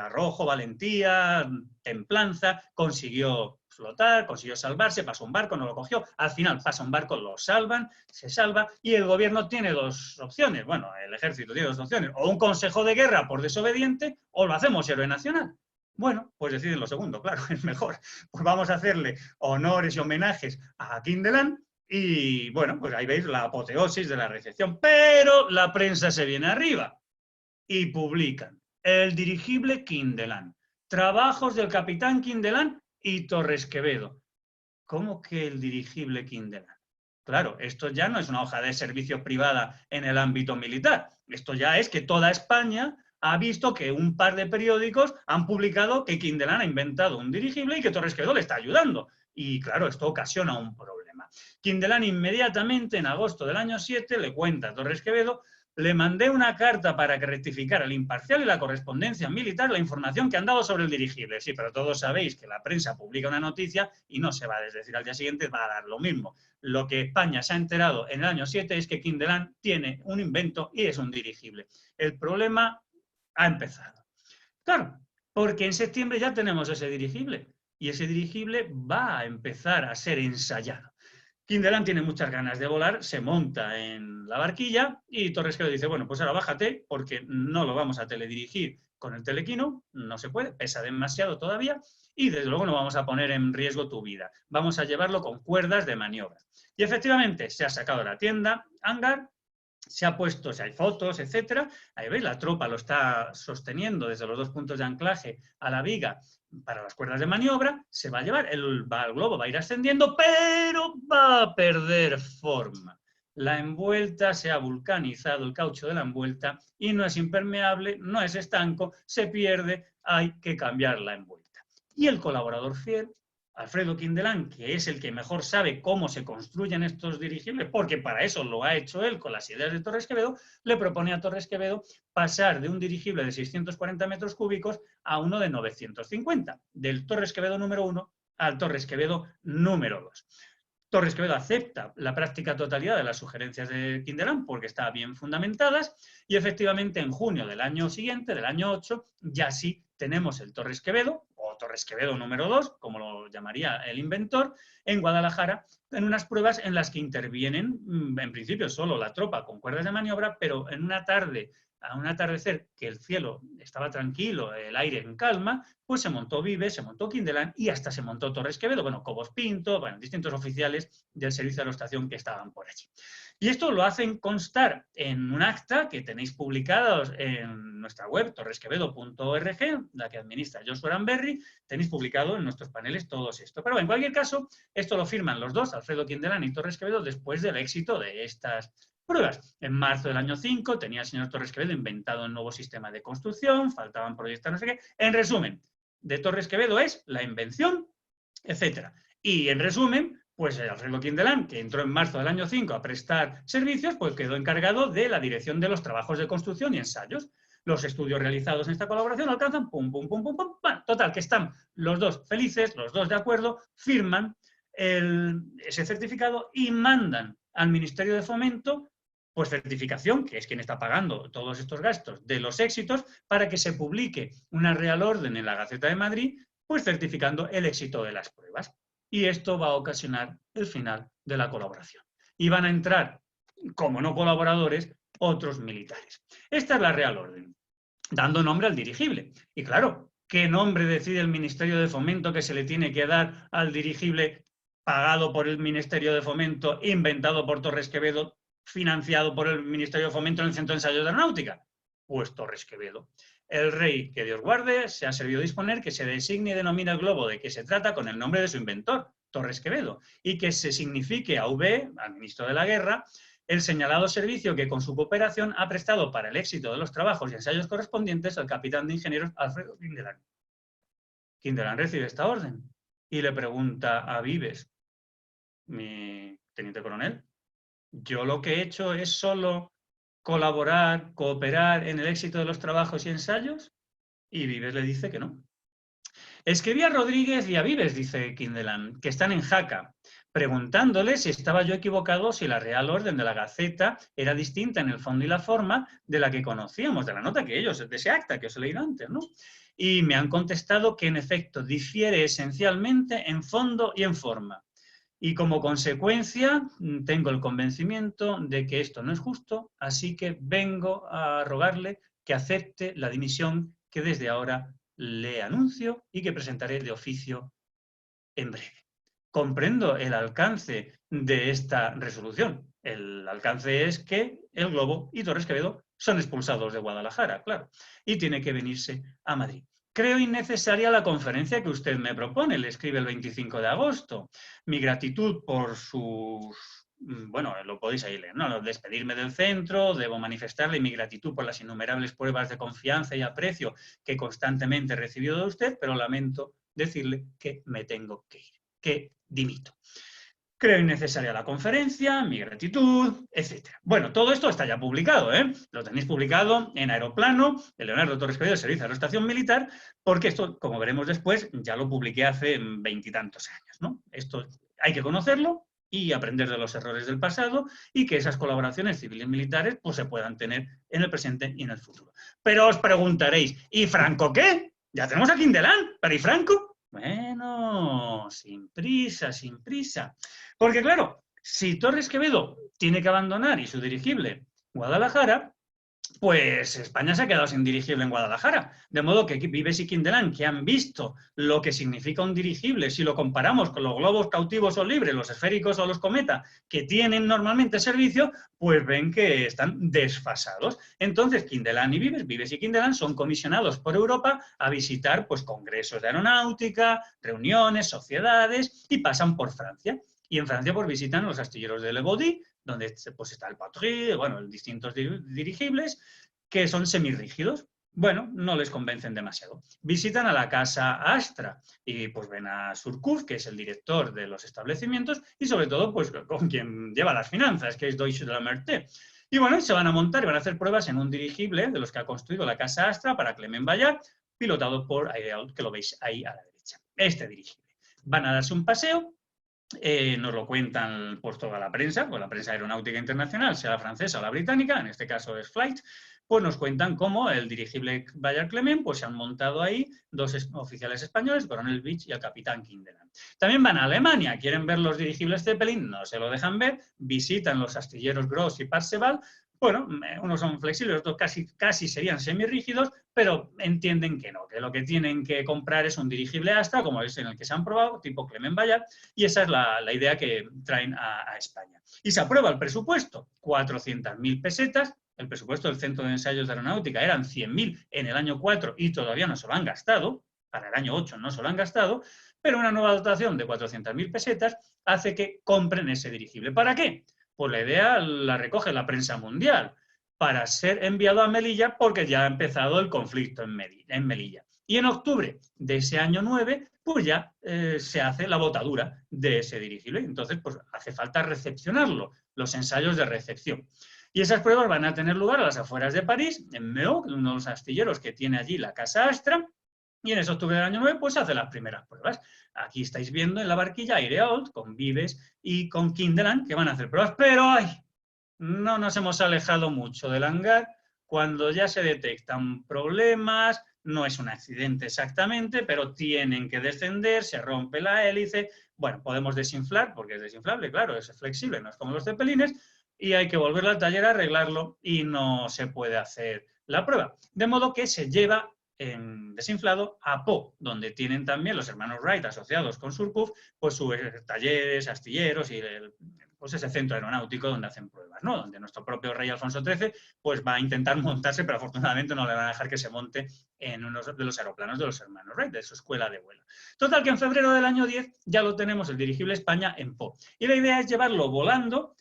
arrojo, valentía, templanza, consiguió flotar, consiguió salvarse, pasó un barco, no lo cogió, al final pasa un barco, lo salvan, se salva y el gobierno tiene dos opciones, bueno, el ejército tiene dos opciones, o un consejo de guerra por desobediente o lo hacemos héroe nacional. Bueno, pues deciden lo segundo, claro, es mejor. Pues vamos a hacerle honores y homenajes a Quindelán y bueno, pues ahí veis la apoteosis de la recepción, pero la prensa se viene arriba y publican el dirigible Quindelán, trabajos del capitán Quindelán y Torres Quevedo. ¿Cómo que el dirigible Quindelán? Claro, esto ya no es una hoja de servicio privada en el ámbito militar. Esto ya es que toda España ha visto que un par de periódicos han publicado que Quindelán ha inventado un dirigible y que Torres Quevedo le está ayudando. Y claro, esto ocasiona un problema. Quindelán inmediatamente, en agosto del año 7, le cuenta a Torres Quevedo: le mandé una carta para que rectificara el imparcial y la correspondencia militar la información que han dado sobre el dirigible. Sí, pero todos sabéis que la prensa publica una noticia y no se va a desdecir al día siguiente, va a dar lo mismo. Lo que España se ha enterado en el año 7 es que Quindelán tiene un invento y es un dirigible. El problema ha empezado. Claro, porque en septiembre ya tenemos ese dirigible y ese dirigible va a empezar a ser ensayado. Quindelán tiene muchas ganas de volar, se monta en la barquilla y Torres Quevedo dice, bueno, pues ahora bájate porque no lo vamos a teledirigir con el telequino, no se puede, pesa demasiado todavía y desde luego no vamos a poner en riesgo tu vida. Vamos a llevarlo con cuerdas de maniobra. Y efectivamente se ha sacado de la tienda, hangar, se ha puesto, si hay fotos, etcétera. Ahí veis, la tropa lo está sosteniendo desde los 2 puntos de anclaje a la viga para las cuerdas de maniobra, se va a llevar, el globo va a ir ascendiendo, pero va a perder forma. La envuelta se ha vulcanizado, el caucho de la envuelta, y no es impermeable, no es estanco, se pierde, hay que cambiar la envuelta. Y el colaborador fiel, Alfredo Quindelán, que es el que mejor sabe cómo se construyen estos dirigibles, porque para eso lo ha hecho él con las ideas de Torres Quevedo, le propone a Torres Quevedo pasar de un dirigible de 640 metros cúbicos a uno de 950, del Torres Quevedo número 1 al Torres Quevedo número 2. Torres Quevedo acepta la práctica totalidad de las sugerencias de Quindelán porque estaban bien fundamentadas y efectivamente en junio del año siguiente, del año 8, ya sí tenemos el Torres Quevedo, o Torres Quevedo número 2, como lo llamaría el inventor, en Guadalajara, en unas pruebas en las que intervienen, en principio, solo la tropa con cuerdas de maniobra, pero en una tarde, a un atardecer, que el cielo estaba tranquilo, el aire en calma, pues se montó Vives, se montó Quindelán y hasta se montó Torres Quevedo, bueno, Cobos Pinto, bueno, distintos oficiales del servicio de aerostación que estaban por allí. Y esto lo hacen constar en un acta que tenéis publicados en nuestra web, torresquevedo.org, la que administra Joshua Aranberri, tenéis publicado en nuestros paneles todo esto. Pero en cualquier caso, esto lo firman los dos, Alfredo Quindelán y Torres Quevedo, después del éxito de estas pruebas. En marzo del año 5 tenía el señor Torres Quevedo inventado un nuevo sistema de construcción, faltaban proyectos, no sé qué. En resumen, de Torres Quevedo es la invención, etcétera. Y en resumen, pues Alfredo Quindelán, que entró en marzo del año 5 a prestar servicios, pues quedó encargado de la dirección de los trabajos de construcción y ensayos. Los estudios realizados en esta colaboración alcanzan pum, pum, pum, pum, pum. Bueno, total, que están los dos felices, los dos de acuerdo, firman ese certificado y mandan al Ministerio de Fomento pues certificación, que es quien está pagando todos estos gastos de los éxitos, para que se publique una real orden en la Gaceta de Madrid, pues certificando el éxito de las pruebas. Y esto va a ocasionar el final de la colaboración. Y van a entrar, como no colaboradores, otros militares. Esta es la real orden, dando nombre al dirigible. Y claro, ¿qué nombre decide el Ministerio de Fomento que se le tiene que dar al dirigible pagado por el Ministerio de Fomento, inventado por Torres Quevedo, financiado por el Ministerio de Fomento en el Centro de Ensayos de Aeronáutica? Pues Torres Quevedo. El rey, que Dios guarde, se ha servido disponer que se designe y denomine el globo de que se trata con el nombre de su inventor, Torres Quevedo, y que se signifique a V, al ministro de la Guerra, el señalado servicio que con su cooperación ha prestado para el éxito de los trabajos y ensayos correspondientes al capitán de ingenieros Alfredo Quindelán. Quindelán recibe esta orden y le pregunta a Vives, mi teniente coronel, yo lo que he hecho es solo colaborar, cooperar en el éxito de los trabajos y ensayos, y Vives le dice que no. Escribí a Rodríguez y a Vives, dice Quindelán, que están en Jaca, preguntándole si estaba yo equivocado, si la real orden de la Gaceta era distinta en el fondo y la forma de la que conocíamos, de la nota que ellos, de ese acta que os he leído antes, ¿no? Y me han contestado que en efecto difiere esencialmente en fondo y en forma. Y como consecuencia tengo el convencimiento de que esto no es justo, así que vengo a rogarle que acepte la dimisión que desde ahora le anuncio y que presentaré de oficio en breve. Comprendo el alcance de esta resolución. El alcance es que el Globo y Torres Quevedo son expulsados de Guadalajara, claro, y tiene que venirse a Madrid. Creo innecesaria la conferencia que usted me propone, le escribe el 25 de agosto. Mi gratitud por sus... Bueno, lo podéis ahí leer, ¿no? Despedirme del centro, debo manifestarle mi gratitud por las innumerables pruebas de confianza y aprecio que constantemente he recibido de usted, pero lamento decirle que me tengo que ir, que dimito. Creo innecesaria la conferencia, mi gratitud, etc. Bueno, todo esto está ya publicado, ¿eh? Lo tenéis publicado en Aeroplano, de Leonardo Torres Quevedo, Servicio de Aerostación Militar, porque esto, como veremos después, ya lo publiqué hace 20 y tantos años, ¿no? Esto hay que conocerlo y aprender de los errores del pasado y que esas colaboraciones civiles y militares pues, se puedan tener en el presente y en el futuro. Pero os preguntaréis, ¿y Franco qué? Ya tenemos a Quindelán, pero ¿y Franco? Bueno, sin prisa, sin prisa. Porque claro, Si Torres Quevedo tiene que abandonar y su dirigible Guadalajara, pues España se ha quedado sin dirigible en Guadalajara. De modo que Vives y Quindelán, que han visto lo que significa un dirigible, si lo comparamos con los globos cautivos o libres, los esféricos o los cometa, que tienen normalmente servicio, pues ven que están desfasados. Entonces, Quindelán y Vives y Quindelán son comisionados por Europa a visitar pues, congresos de aeronáutica, reuniones, sociedades, y pasan por Francia. Y en Francia pues, visitan los astilleros de Le Baudy, donde pues, está el Patrie, bueno, distintos dirigibles, que son semirrígidos. Bueno, no les convencen demasiado. Visitan a la casa Astra y pues ven a Surcouf, que es el director de los establecimientos, y sobre todo pues con quien lleva las finanzas, que es Deutsche de la Meurthe. Y bueno, se van a montar y van a hacer pruebas en un dirigible de los que ha construido la casa Astra para Clement Bayard, pilotado por Aireault, que lo veis ahí a la derecha. Este dirigible. Van a darse un paseo. Nos lo cuentan por toda la prensa, pues la prensa aeronáutica internacional, sea la francesa o la británica, en este caso es Flight, pues nos cuentan cómo el dirigible Bayard Clement pues se han montado ahí dos oficiales españoles, el coronel Beach y el capitán Quindelán. También van a Alemania, quieren ver los dirigibles Zeppelin, no se lo dejan ver, visitan los astilleros Gros y Parseval. Bueno, unos son flexibles, otros casi serían semirrígidos, pero entienden que no, que lo que tienen que comprar es un dirigible Astra, como es en el que se han probado, tipo Clement Bayard, y esa es la idea que traen a España. Y se aprueba el presupuesto, 400.000 pesetas, el presupuesto del Centro de Ensayos de Aeronáutica eran 100.000 en el año 4 y todavía no se lo han gastado, para el año 8 no se lo han gastado, pero una nueva dotación de 400.000 pesetas hace que compren ese dirigible. ¿Para qué? Pues la idea la recoge la prensa mundial, para ser enviado a Melilla porque ya ha empezado el conflicto en Melilla. Y en octubre de ese año 9, pues ya se hace la botadura de ese dirigible. Entonces, pues hace falta recepcionarlo, los ensayos de recepción. Y esas pruebas van a tener lugar a las afueras de París, en Meaux, uno de los astilleros que tiene allí la casa Astra, y en ese octubre del año 9 pues se hacen las primeras pruebas. Aquí estáis viendo en la barquilla Aireault con Vives y con Quindelán que van a hacer pruebas, pero ¡ay! No nos hemos alejado mucho del hangar. Cuando ya se detectan problemas, no es un accidente exactamente, pero tienen que descender, se rompe la hélice. Bueno, podemos desinflar, porque es desinflable, claro, es flexible, no es como los zeppelines, y hay que volverlo al taller a arreglarlo y no se puede hacer la prueba. De modo que se lleva en desinflado a Po, donde tienen también los hermanos Wright asociados con Surcouf, pues sus talleres, astilleros y pues ese centro aeronáutico donde hacen pruebas, ¿no? Donde nuestro propio rey Alfonso XIII pues va a intentar montarse, pero afortunadamente no le van a dejar que se monte en uno de los aeroplanos de los hermanos Wright, de su escuela de vuelo. Total, que en febrero del año 10 ya lo tenemos, el dirigible España, en Po. Y la idea es llevarlo volando,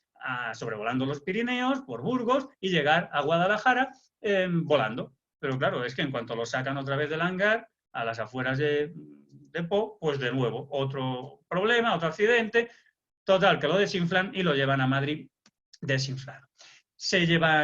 sobrevolando los Pirineos, por Burgos, y llegar a Guadalajara volando. Pero claro, es que en cuanto lo sacan otra vez del hangar, a las afueras de Po, pues de nuevo, otro problema, otro accidente. Total, que lo desinflan y lo llevan a Madrid desinflado. Se lleva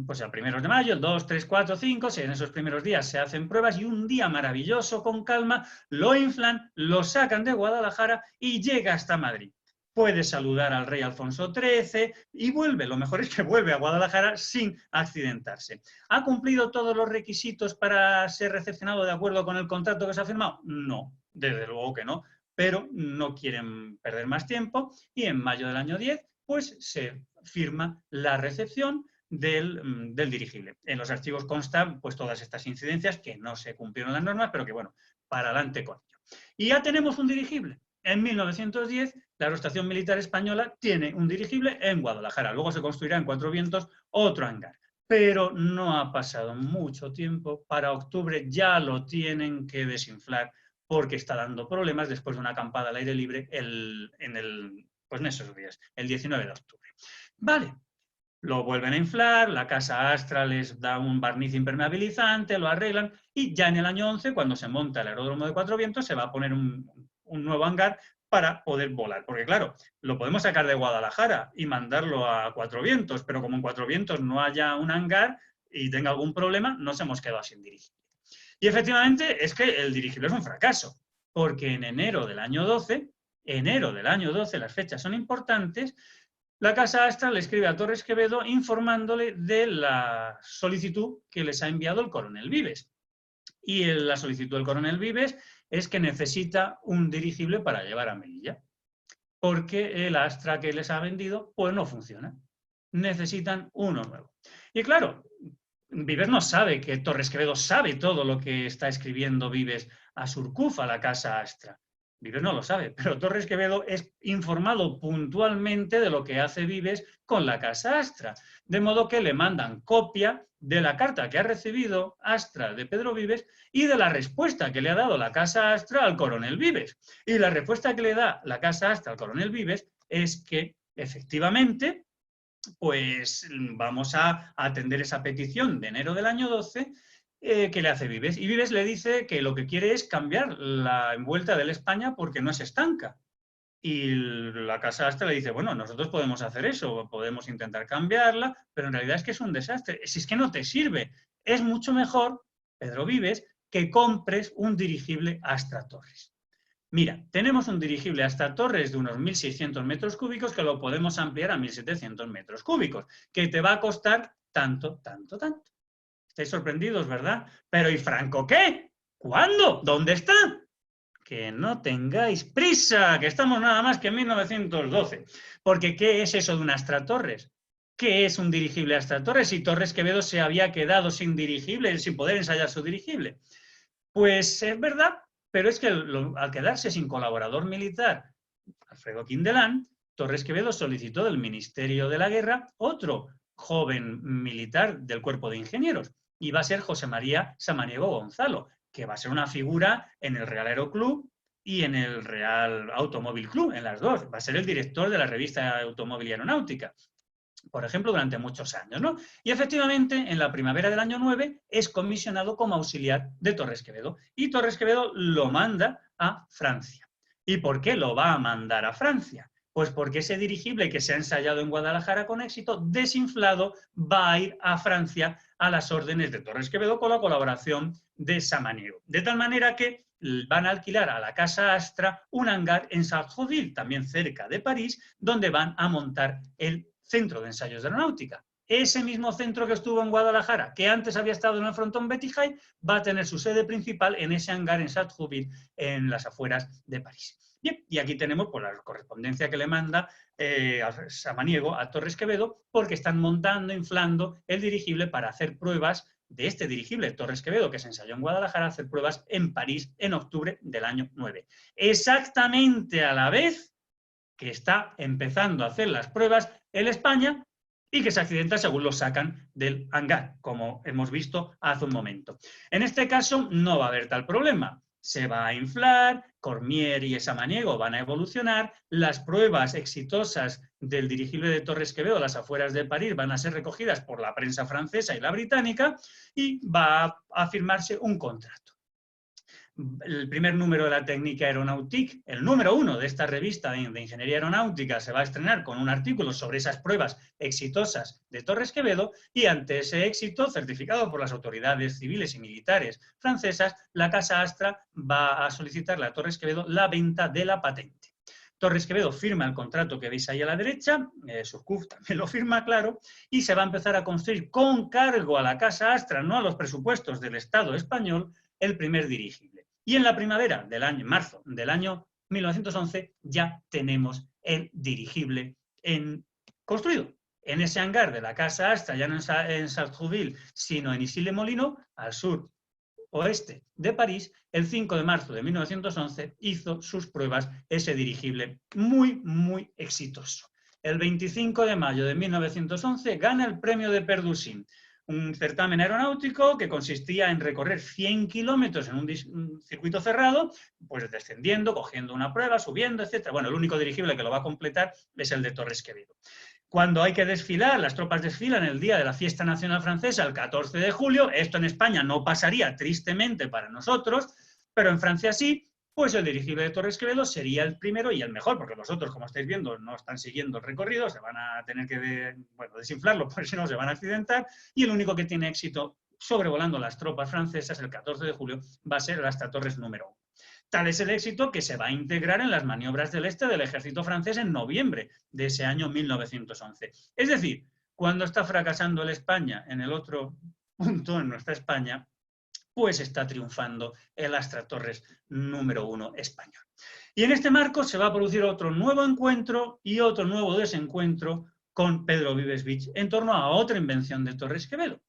pues a primeros de mayo, el 2, 3, 4, 5, en esos primeros días se hacen pruebas y un día maravilloso, con calma, lo inflan, lo sacan de Guadalajara y llega hasta Madrid. Puede saludar al rey Alfonso XIII y vuelve, lo mejor es que vuelve a Guadalajara sin accidentarse. ¿Ha cumplido todos los requisitos para ser recepcionado de acuerdo con el contrato que se ha firmado? No, desde luego que no, pero no quieren perder más tiempo y en mayo del año 10 pues se firma la recepción del dirigible. En los archivos constan pues todas estas incidencias que no se cumplieron las normas, pero que bueno, para adelante con ello. Y ya tenemos un dirigible. En 1910, la Aeroestación Militar Española tiene un dirigible en Guadalajara. Luego se construirá en Cuatro Vientos otro hangar. Pero no ha pasado mucho tiempo. Para octubre ya lo tienen que desinflar porque está dando problemas después de una acampada al aire libre pues en esos días, el 19 de octubre. Vale, lo vuelven a inflar, la casa Astra les da un barniz impermeabilizante, lo arreglan y ya en el año 11, cuando se monta el aeródromo de Cuatro Vientos, se va a poner un nuevo hangar para poder volar. Porque claro, lo podemos sacar de Guadalajara y mandarlo a Cuatro Vientos, pero como en Cuatro Vientos no haya un hangar y tenga algún problema, nos hemos quedado sin dirigible. Y efectivamente es que el dirigible es un fracaso, porque en enero del año 12, las fechas son importantes, la casa Astra le escribe a Torres Quevedo informándole de la solicitud que les ha enviado el coronel Vives. Y la solicitud del coronel Vives es que necesita un dirigible para llevar a Melilla. porque el Astra que les ha vendido pues no funciona. Necesitan uno nuevo. Y claro, Vives no sabe que Torres Quevedo sabe todo lo que está escribiendo Vives a Surcouf, a la casa Astra. Vives no lo sabe, pero Torres Quevedo es informado puntualmente de lo que hace Vives con la casa Astra. De modo que le mandan copia de la carta que ha recibido Astra de Pedro Vives y de la respuesta que le ha dado la casa Astra al coronel Vives. Y la respuesta que le da la casa Astra al coronel Vives es que, efectivamente, pues vamos a atender esa petición de enero del año 12 que le hace Vives. Y Vives le dice que lo que quiere es cambiar la envuelta del España porque no es estanca. Y la casa Astra le dice, bueno, nosotros podemos hacer eso, podemos intentar cambiarla, pero en realidad es que es un desastre. Si es que no te sirve, es mucho mejor, Pedro Vives, que compres un dirigible Astra Torres. Mira, tenemos un dirigible hasta Torres de unos 1.600 metros cúbicos que lo podemos ampliar a 1.700 metros cúbicos, que te va a costar tanto, tanto, tanto. Estáis sorprendidos, ¿verdad? Pero ¿y Franco qué? ¿Cuándo? ¿Dónde está? Que no tengáis prisa, que estamos nada más que en 1912. Porque ¿qué es eso de un Astra Torres? ¿Qué es un dirigible Astra Torres? Si Torres Quevedo se había quedado sin dirigible, sin poder ensayar su dirigible. Pues es verdad, pero es que al quedarse sin colaborador militar, Alfredo Quindelán, Torres Quevedo solicitó del Ministerio de la Guerra otro joven militar del Cuerpo de Ingenieros, y va a ser José María Samaniego Gonzalo, que va a ser una figura en el Real Aeroclub y en el Real Automóvil Club, en las dos. Va a ser el director de la revista Automóvil y Aeronáutica, por ejemplo, durante muchos años, ¿no? Y efectivamente, en la primavera del año 9 es comisionado como auxiliar de Torres Quevedo. Y Torres Quevedo lo manda a Francia. ¿Y por qué lo va a mandar a Francia? Pues porque ese dirigible que se ha ensayado en Guadalajara con éxito, desinflado, va a ir a Francia a las órdenes de Torres Quevedo con la colaboración de Samaniego. De tal manera que van a alquilar a la Casa Astra un hangar en Sartrouville, también cerca de París, donde van a montar el Centro de Ensayos de Aeronáutica. Ese mismo centro que estuvo en Guadalajara, que antes había estado en el frontón Betty High, va a tener su sede principal en ese hangar en Sartrouville, en las afueras de París. Bien, y aquí tenemos pues, la correspondencia que le manda a Samaniego a Torres Quevedo, porque están montando, inflando el dirigible para hacer pruebas de este dirigible Torres Quevedo, que se ensayó en Guadalajara, hacer pruebas en París en octubre del año 9. Exactamente a la vez que está empezando a hacer las pruebas en España y que se accidenta según lo sacan del hangar, como hemos visto hace un momento. En este caso no va a haber tal problema. Se va a inflar, Cormier y Samaniego van a evolucionar, las pruebas exitosas del dirigible de Torres Quevedo a las afueras de París van a ser recogidas por la prensa francesa y la británica y va a firmarse un contrato. El primer número de la Técnica Aeronautique, el número 1 de esta revista de Ingeniería Aeronáutica, se va a estrenar con un artículo sobre esas pruebas exitosas de Torres Quevedo y ante ese éxito, certificado por las autoridades civiles y militares francesas, la Casa Astra va a solicitarle a Torres Quevedo la venta de la patente. Torres Quevedo firma el contrato que veis ahí a la derecha, Surcouf también lo firma, claro, y se va a empezar a construir con cargo a la Casa Astra, no a los presupuestos del Estado español, el primer dirigible. Y en la primavera del año, marzo del año 1911, ya tenemos el dirigible construido. En ese hangar de la Casa Astra, ya no en Sartrouville, sino en Issy-les-Moulineaux, al sur oeste de París, el 5 de marzo de 1911 hizo sus pruebas ese dirigible muy, muy exitoso. El 25 de mayo de 1911 gana el premio de Perdusín, un certamen aeronáutico que consistía en recorrer 100 kilómetros en un circuito cerrado, pues descendiendo, cogiendo una prueba, subiendo, etc. Bueno, el único dirigible que lo va a completar es el de Torres Quevedo. Cuando hay que desfilar, las tropas desfilan el día de la Fiesta Nacional Francesa, el 14 de julio, esto en España no pasaría tristemente para nosotros, pero en Francia sí, pues el dirigible de Torres Quevedo sería el primero y el mejor, porque los otros, como estáis viendo, no están siguiendo el recorrido, se van a tener que desinflarlo, porque si no se van a accidentar, y el único que tiene éxito sobrevolando las tropas francesas el 14 de julio va a ser el Astra Torres número 1. Tal es el éxito que se va a integrar en las maniobras del este del ejército francés en noviembre de ese año 1911. Es decir, cuando está fracasando el España en el otro punto, en nuestra España, pues está triunfando el Astra Torres número 1 español. Y en este marco se va a producir otro nuevo encuentro y otro nuevo desencuentro con Pedro Vives Vich en torno a otra invención de Torres Quevedo.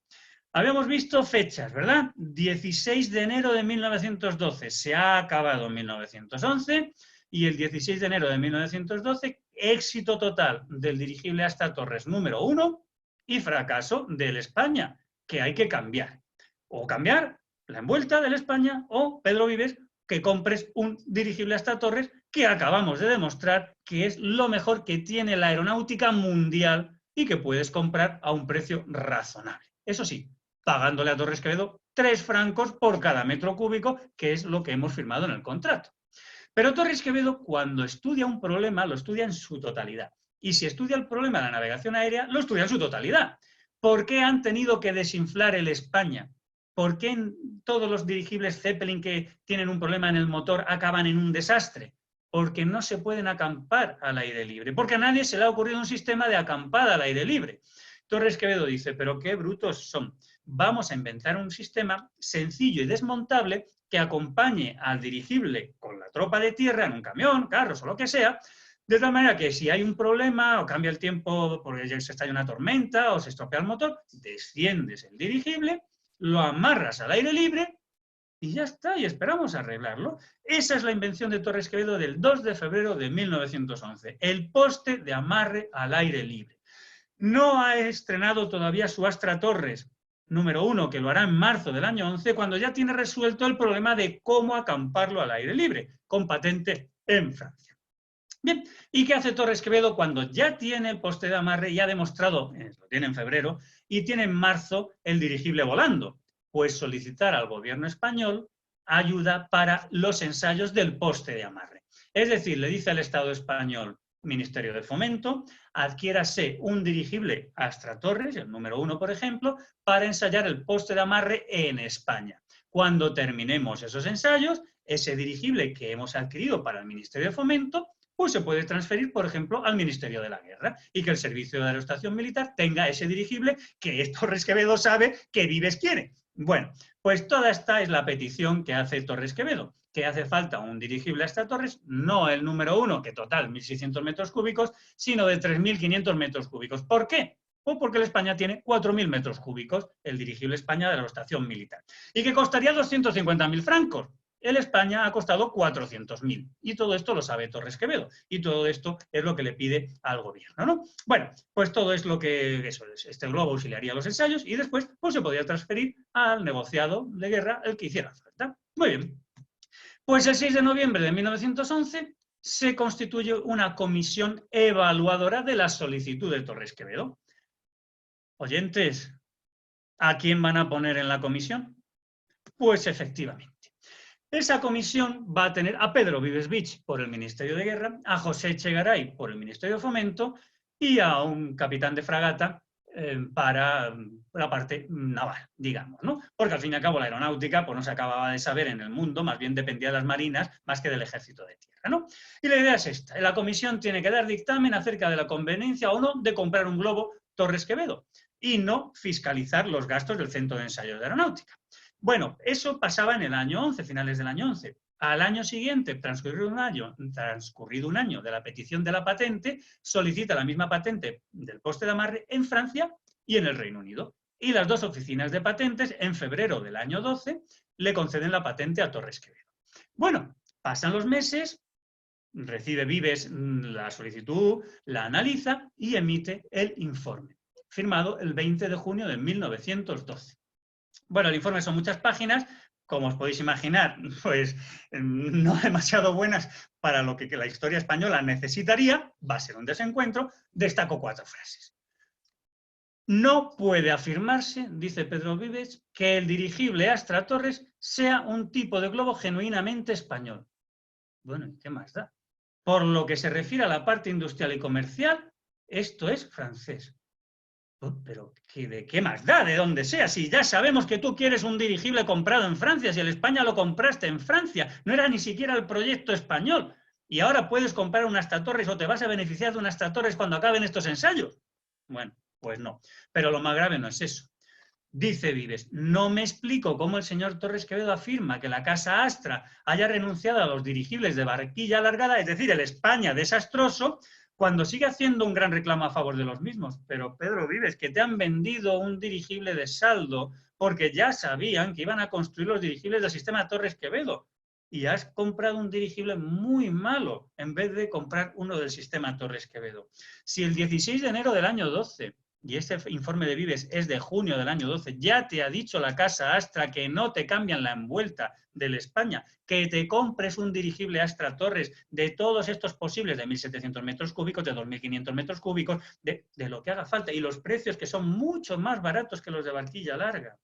Habíamos visto fechas, ¿verdad? 16 de enero de 1912, se ha acabado en 1911, y el 16 de enero de 1912, éxito total del dirigible Astra Torres número 1 y fracaso del España, que hay que cambiar. O cambiar la envuelta del España o, Pedro Vives, que compres un dirigible Astra Torres que acabamos de demostrar que es lo mejor que tiene la aeronáutica mundial y que puedes comprar a un precio razonable. Eso sí, pagándole a Torres Quevedo 3 francos por cada metro cúbico, que es lo que hemos firmado en el contrato. Pero Torres Quevedo, cuando estudia un problema, lo estudia en su totalidad. Y si estudia el problema de la navegación aérea, lo estudia en su totalidad. ¿Por qué han tenido que desinflar el España? ¿Por qué todos los dirigibles Zeppelin que tienen un problema en el motor acaban en un desastre? Porque no se pueden acampar al aire libre. Porque a nadie se le ha ocurrido un sistema de acampada al aire libre. Torres Quevedo dice, pero qué brutos son. Vamos a inventar un sistema sencillo y desmontable que acompañe al dirigible con la tropa de tierra en un camión, carros o lo que sea, de tal manera que si hay un problema o cambia el tiempo porque se estalla una tormenta o se estropea el motor, desciendes el dirigible, lo amarras al aire libre y ya está, y esperamos arreglarlo. Esa es la invención de Torres Quevedo del 2 de febrero de 1911, el poste de amarre al aire libre. No ha estrenado todavía su Astra Torres número 1, que lo hará en marzo del año 11, cuando ya tiene resuelto el problema de cómo acamparlo al aire libre, con patente en Francia. Bien, ¿y qué hace Torres Quevedo cuando ya tiene el poste de amarre y ha demostrado, lo tiene en febrero, y tiene en marzo el dirigible volando? Pues solicitar al gobierno español ayuda para los ensayos del poste de amarre. Es decir, le dice al Estado español, Ministerio de Fomento, adquiérase un dirigible Astra Torres, el número 1, por ejemplo, para ensayar el poste de amarre en España. Cuando terminemos esos ensayos, ese dirigible que hemos adquirido para el Ministerio de Fomento, pues se puede transferir, por ejemplo, al Ministerio de la Guerra y que el Servicio de Aerostación Militar tenga ese dirigible que Torres Quevedo sabe que Vives quiere. Bueno, pues toda esta es la petición que hace Torres Quevedo, que hace falta un dirigible Astra Torres, no el número 1, que total 1.600 metros cúbicos, sino de 3.500 metros cúbicos. ¿Por qué? Pues porque el España tiene 4.000 metros cúbicos, el dirigible España de la Aerostación Militar, y que costaría 250.000 francos. El España ha costado 400.000. Y todo esto lo sabe Torres Quevedo. Y todo esto es lo que le pide al gobierno, ¿no? Bueno, pues todo es lo que eso es. Este globo auxiliaría los ensayos y después pues, se podría transferir al negociado de guerra el que hiciera falta. Muy bien. Pues el 6 de noviembre de 1911 se constituye una comisión evaluadora de la solicitud de Torres Quevedo. Oyentes, ¿a quién van a poner en la comisión? Pues efectivamente. Esa comisión va a tener a Pedro Vives Vich por el Ministerio de Guerra, a José Echegaray por el Ministerio de Fomento y a un capitán de fragata para la parte naval, digamos, ¿no? Porque al fin y al cabo la aeronáutica pues, no se acababa de saber en el mundo, más bien dependía de las marinas más que del ejército de tierra, ¿no? Y la idea es esta, la comisión tiene que dar dictamen acerca de la conveniencia o no de comprar un globo Torres Quevedo y no fiscalizar los gastos del Centro de Ensayos de Aeronáutica. Bueno, eso pasaba en el año 11, finales del año 11. Al año siguiente, transcurrido un año de la petición de la patente, solicita la misma patente del poste de amarre en Francia y en el Reino Unido. Y las dos oficinas de patentes, en febrero del año 12, le conceden la patente a Torres Quevedo. Bueno, pasan los meses, recibe Vives la solicitud, la analiza y emite el informe, firmado el 20 de junio de 1912. Bueno, el informe son muchas páginas, como os podéis imaginar, pues no demasiado buenas para lo que la historia española necesitaría, va a ser un desencuentro, destaco 4 frases. No puede afirmarse, dice Pedro Vives, que el dirigible Astra Torres sea un tipo de globo genuinamente español. Bueno, ¿y qué más da? Por lo que se refiere a la parte industrial y comercial, esto es francés. Pero ¿de qué más da? ¿De dónde sea? Si ya sabemos que tú quieres un dirigible comprado en Francia, si el España lo compraste en Francia, no era ni siquiera el proyecto español. Y ahora puedes comprar un Astra Torres o te vas a beneficiar de un Astra Torres cuando acaben estos ensayos. Bueno, pues no. Pero lo más grave no es eso. Dice Vives, no me explico cómo el señor Torres Quevedo afirma que la Casa Astra haya renunciado a los dirigibles de barquilla alargada, es decir, el España desastroso, cuando sigue haciendo un gran reclamo a favor de los mismos. Pero Pedro Vives, que te han vendido un dirigible de saldo porque ya sabían que iban a construir los dirigibles del sistema Torres Quevedo y has comprado un dirigible muy malo en vez de comprar uno del sistema Torres Quevedo. Si el 16 de enero del año 12 y este informe de Vives es de junio del año 12, ya te ha dicho la Casa Astra que no te cambian la envuelta del España, que te compres un dirigible Astra Torres de todos estos posibles de 1.700 metros cúbicos, de 2.500 metros cúbicos, de lo que haga falta, y los precios que son mucho más baratos que los de barquilla larga.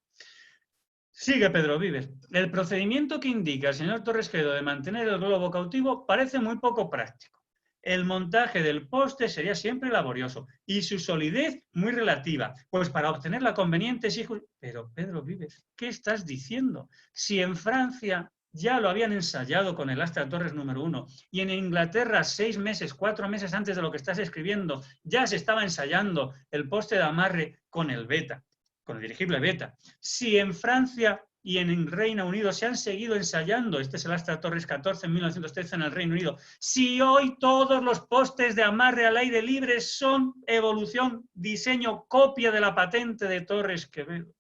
Sigue Pedro Vives. El procedimiento que indica el señor Torres Quevedo de mantener el globo cautivo parece muy poco práctico. El montaje del poste sería siempre laborioso y su solidez muy relativa, pues para obtener la conveniente exige... Pero Pedro Vives, ¿qué estás diciendo? Si en Francia ya lo habían ensayado con el Astra Torres número 1 y en Inglaterra 6 meses, 4 meses antes de lo que estás escribiendo ya se estaba ensayando el poste de amarre con el Beta, con el dirigible Beta. Si en Francia y en Reino Unido se han seguido ensayando, este es el Astra Torres 14 en 1913 en el Reino Unido, si hoy todos los postes de amarre al aire libre son evolución, diseño, copia de la patente de Torres Quevedo,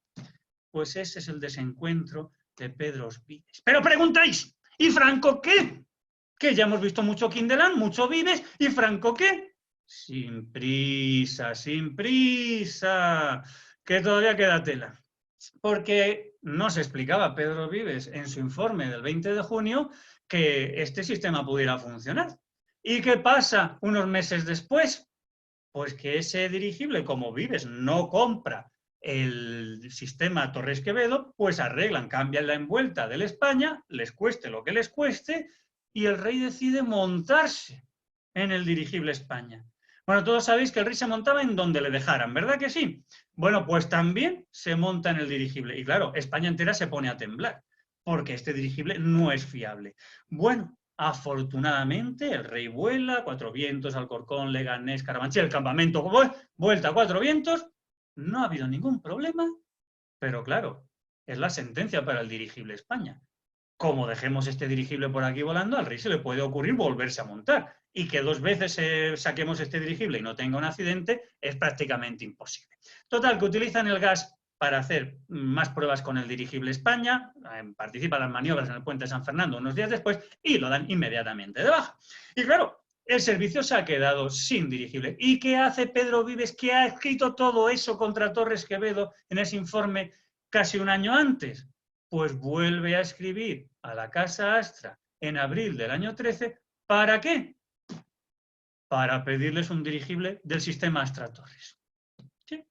pues ese es el desencuentro de Pedro Vives. Pero preguntáis, ¿y Franco qué? Que ya hemos visto mucho Kindeland, mucho Vives, ¿y Franco qué? Sin prisa, que todavía queda tela. Porque no se explicaba Pedro Vives en su informe del 20 de junio que este sistema pudiera funcionar. ¿Y qué pasa unos meses después? Pues que ese dirigible, como Vives no compra el sistema Torres Quevedo, pues arreglan, cambian la envuelta del España, les cueste lo que les cueste, y el rey decide montarse en el dirigible España. Bueno, todos sabéis que el rey se montaba en donde le dejaran, ¿verdad que sí? Bueno, pues también se monta en el dirigible. Y claro, España entera se pone a temblar, porque este dirigible no es fiable. Bueno, afortunadamente el rey vuela, Cuatro Vientos, Alcorcón, Leganés, Carabanchel, el campamento, vuelta a Cuatro Vientos, no ha habido ningún problema, pero claro, es la sentencia para el dirigible España. Como dejemos este dirigible por aquí volando, al rey se le puede ocurrir volverse a montar. Y que 2 veces saquemos este dirigible y no tenga un accidente es prácticamente imposible. Total, que utilizan el gas para hacer más pruebas con el dirigible España, participan en las maniobras en el puente de San Fernando unos días después y lo dan inmediatamente de baja. Y claro, el servicio se ha quedado sin dirigible. ¿Y qué hace Pedro Vives, que ha escrito todo eso contra Torres Quevedo en ese informe casi un año antes? Pues vuelve a escribir a la Casa Astra en abril del año 13, ¿para qué? Para pedirles un dirigible del sistema Astra Torres. ¿Sí?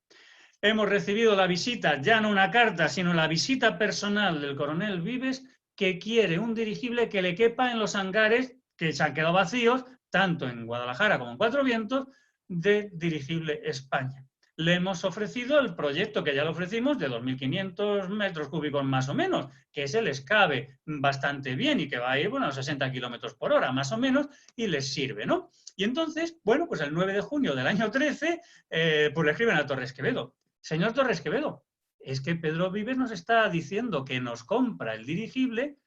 Hemos recibido la visita, ya no una carta, sino la visita personal del coronel Vives, que quiere un dirigible que le quepa en los hangares que se han quedado vacíos, tanto en Guadalajara como en Cuatro Vientos, de dirigible España. Le hemos ofrecido el proyecto que ya le ofrecimos de 2.500 metros cúbicos más o menos, que ese les cabe bastante bien y que va a ir, bueno, a 60 kilómetros por hora más o menos, y les sirve, ¿no? Y entonces, bueno, pues el 9 de junio del año 13, pues le escriben a Torres Quevedo. Señor Torres Quevedo, es que Pedro Vives nos está diciendo que nos compra el dirigible,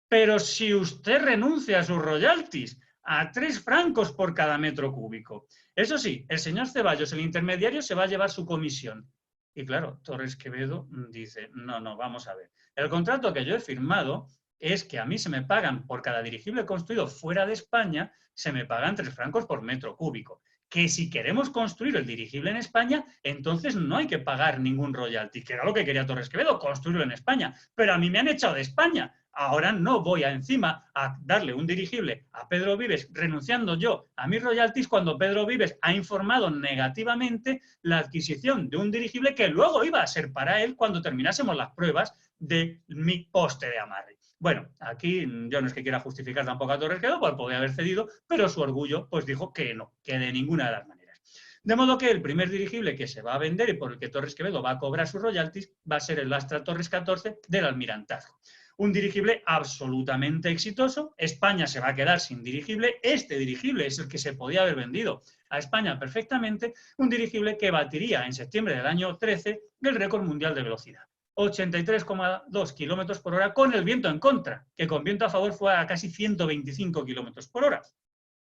pero si usted renuncia a sus royalties, a 3 francos por cada metro cúbico. Eso sí, el señor Ceballos, el intermediario, se va a llevar su comisión. Y claro, Torres Quevedo dice, no, vamos a ver. El contrato que yo he firmado es que a mí se me pagan por cada dirigible construido fuera de España, se me pagan 3 francos por metro cúbico. Que si queremos construir el dirigible en España, entonces no hay que pagar ningún royalty, que era lo que quería Torres Quevedo, construirlo en España. Pero a mí me han echado de España. Ahora no voy encima a darle un dirigible a Pedro Vives, renunciando yo a mis royalties cuando Pedro Vives ha informado negativamente la adquisición de un dirigible que luego iba a ser para él cuando terminásemos las pruebas de mi poste de amarre. Bueno, aquí yo no es que quiera justificar tampoco a Torres Quevedo, porque podría haber cedido, pero su orgullo pues dijo que no, que de ninguna de las maneras. De modo que el primer dirigible que se va a vender y por el que Torres Quevedo va a cobrar sus royalties va a ser el Astra Torres 14 del Almirantazgo. Un dirigible absolutamente exitoso. España se va a quedar sin dirigible. Este dirigible es el que se podía haber vendido a España perfectamente un dirigible que batiría en septiembre del año 13 el récord mundial de velocidad. 83,2 kilómetros por hora con el viento en contra, que con viento a favor fue a casi 125 kilómetros por hora.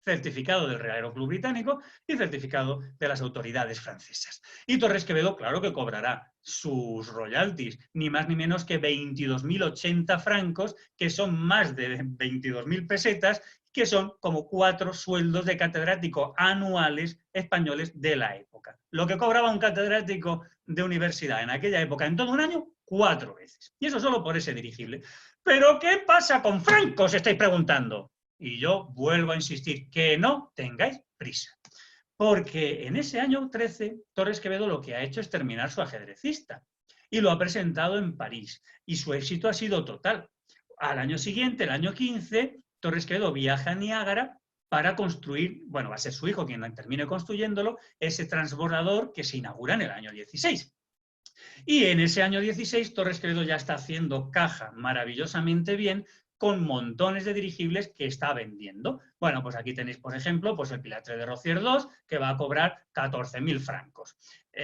Certificado del Real Aeroclub Británico y certificado de las autoridades francesas. Y Torres Quevedo, claro que cobrará sus royalties, ni más ni menos que 22.080 francos, que son más de 22.000 pesetas, que son como 4 sueldos de catedrático anuales españoles de la época. Lo que cobraba un catedrático de universidad en aquella época en todo un año, 4 veces. Y eso solo por ese dirigible. ¿Pero qué pasa con Franco? Os estáis preguntando. Y yo vuelvo a insistir, que no tengáis prisa. Porque en ese año 13, Torres Quevedo lo que ha hecho es terminar su ajedrecista. Y lo ha presentado en París. Y su éxito ha sido total. Al año siguiente, el año 15, Torres Quevedo viaja a Niágara para construir, bueno, va a ser su hijo quien termine construyéndolo, ese transbordador que se inaugura en el año 16. Y en ese año 16, Torres Quevedo ya está haciendo caja maravillosamente bien con montones de dirigibles que está vendiendo. Bueno, pues aquí tenéis, por ejemplo, pues el Pilatre de Rocier 2, que va a cobrar 14.000 francos.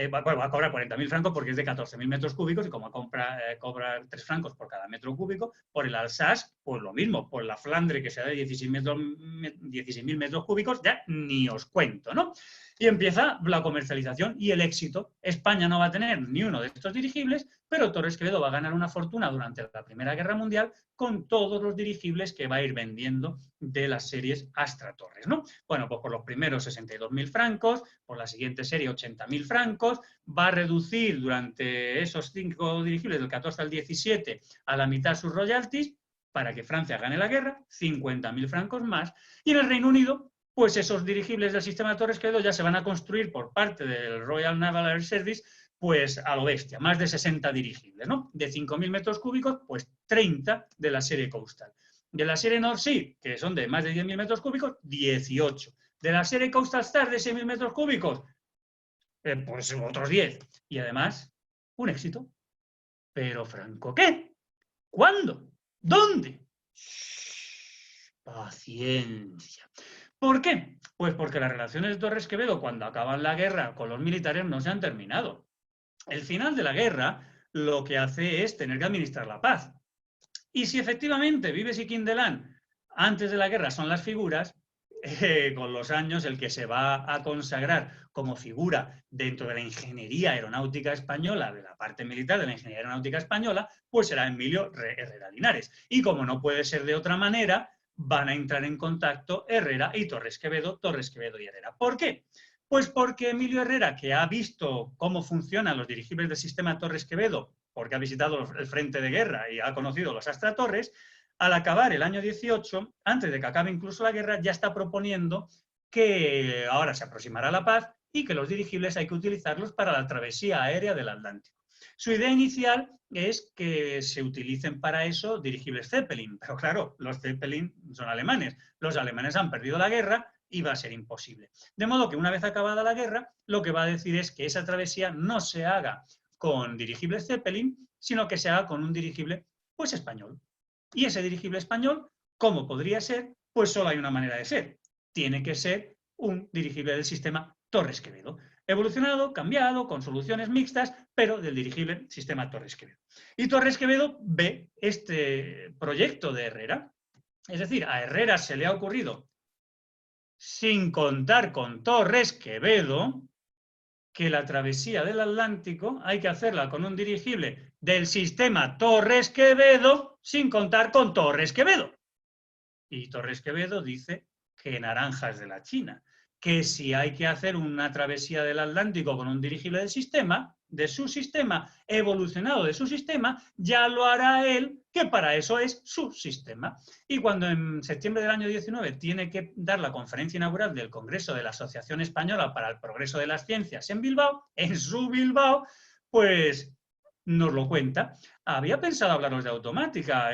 Bueno, va a cobrar 40.000 francos porque es de 14.000 metros cúbicos y como cobra 3 francos por cada metro cúbico, por el Alsace, pues lo mismo, por la Flandre, que sea de 16.000 metros cúbicos, ya ni os cuento, ¿no? Y empieza la comercialización y el éxito. España no va a tener ni uno de estos dirigibles, pero Torres Quevedo va a ganar una fortuna durante la Primera Guerra Mundial con todos los dirigibles que va a ir vendiendo de las series Astra Torres, ¿no? Bueno, pues por los primeros 62.000 francos, por la siguiente serie 80.000 francos, va a reducir durante esos 5 dirigibles del 14 al 17 a la mitad sus royalties para que Francia gane la guerra, 50.000 francos más, y en el Reino Unido pues esos dirigibles del sistema Torres Quevedo ya se van a construir por parte del Royal Naval Air Service, pues a lo bestia, más de 60 dirigibles, ¿no? De 5.000 metros cúbicos, pues 30 de la serie Coastal. De la serie North Sea, que son de más de 10.000 metros cúbicos, 18. De la serie Coastal Star de 6.000 metros cúbicos, pues otros 10. Y además, un éxito. Pero Franco, ¿qué? ¿Cuándo? ¿Dónde? Paciencia. ¿Por qué? Pues porque las relaciones de Torres Quevedo, cuando acaban la guerra con los militares, no se han terminado. El final de la guerra lo que hace es tener que administrar la paz. Y si efectivamente Vives y Quindelán antes de la guerra son las figuras, con los años el que se va a consagrar como figura dentro de la ingeniería aeronáutica española, de la parte militar de la ingeniería aeronáutica española, pues será Emilio Herrera Linares. Y como no puede ser de otra manera, van a entrar en contacto Herrera y Torres Quevedo y Herrera. ¿Por qué? Pues porque Emilio Herrera, que ha visto cómo funcionan los dirigibles del sistema Torres Quevedo, porque ha visitado el frente de guerra y ha conocido los Astra Torres, al acabar el año 18, antes de que acabe incluso la guerra, ya está proponiendo que ahora se aproximará la paz y que los dirigibles hay que utilizarlos para la travesía aérea del Atlántico. Su idea inicial es que se utilicen para eso dirigibles Zeppelin, pero claro, los Zeppelin son alemanes. Los alemanes han perdido la guerra y va a ser imposible. De modo que una vez acabada la guerra, lo que va a decir es que esa travesía no se haga con dirigibles Zeppelin, sino que se haga con un dirigible pues español. Y ese dirigible español, ¿cómo podría ser? Pues solo hay una manera de ser. Tiene que ser un dirigible del sistema Torres Quevedo. Evolucionado, cambiado, con soluciones mixtas, pero del dirigible sistema Torres Quevedo. Y Torres Quevedo ve este proyecto de Herrera. Es decir, a Herrera se le ha ocurrido, sin contar con Torres Quevedo, que la travesía del Atlántico hay que hacerla con un dirigible del sistema Torres Quevedo sin contar con Torres Quevedo. Y Torres Quevedo dice que naranjas de la China, que si hay que hacer una travesía del Atlántico con un dirigible del sistema, de su sistema, evolucionado de su sistema, ya lo hará él, que para eso es su sistema. Y cuando en septiembre del año 19 tiene que dar la conferencia inaugural del Congreso de la Asociación Española para el Progreso de las Ciencias en Bilbao, en su Bilbao, pues nos lo cuenta. Había pensado hablaros de automática,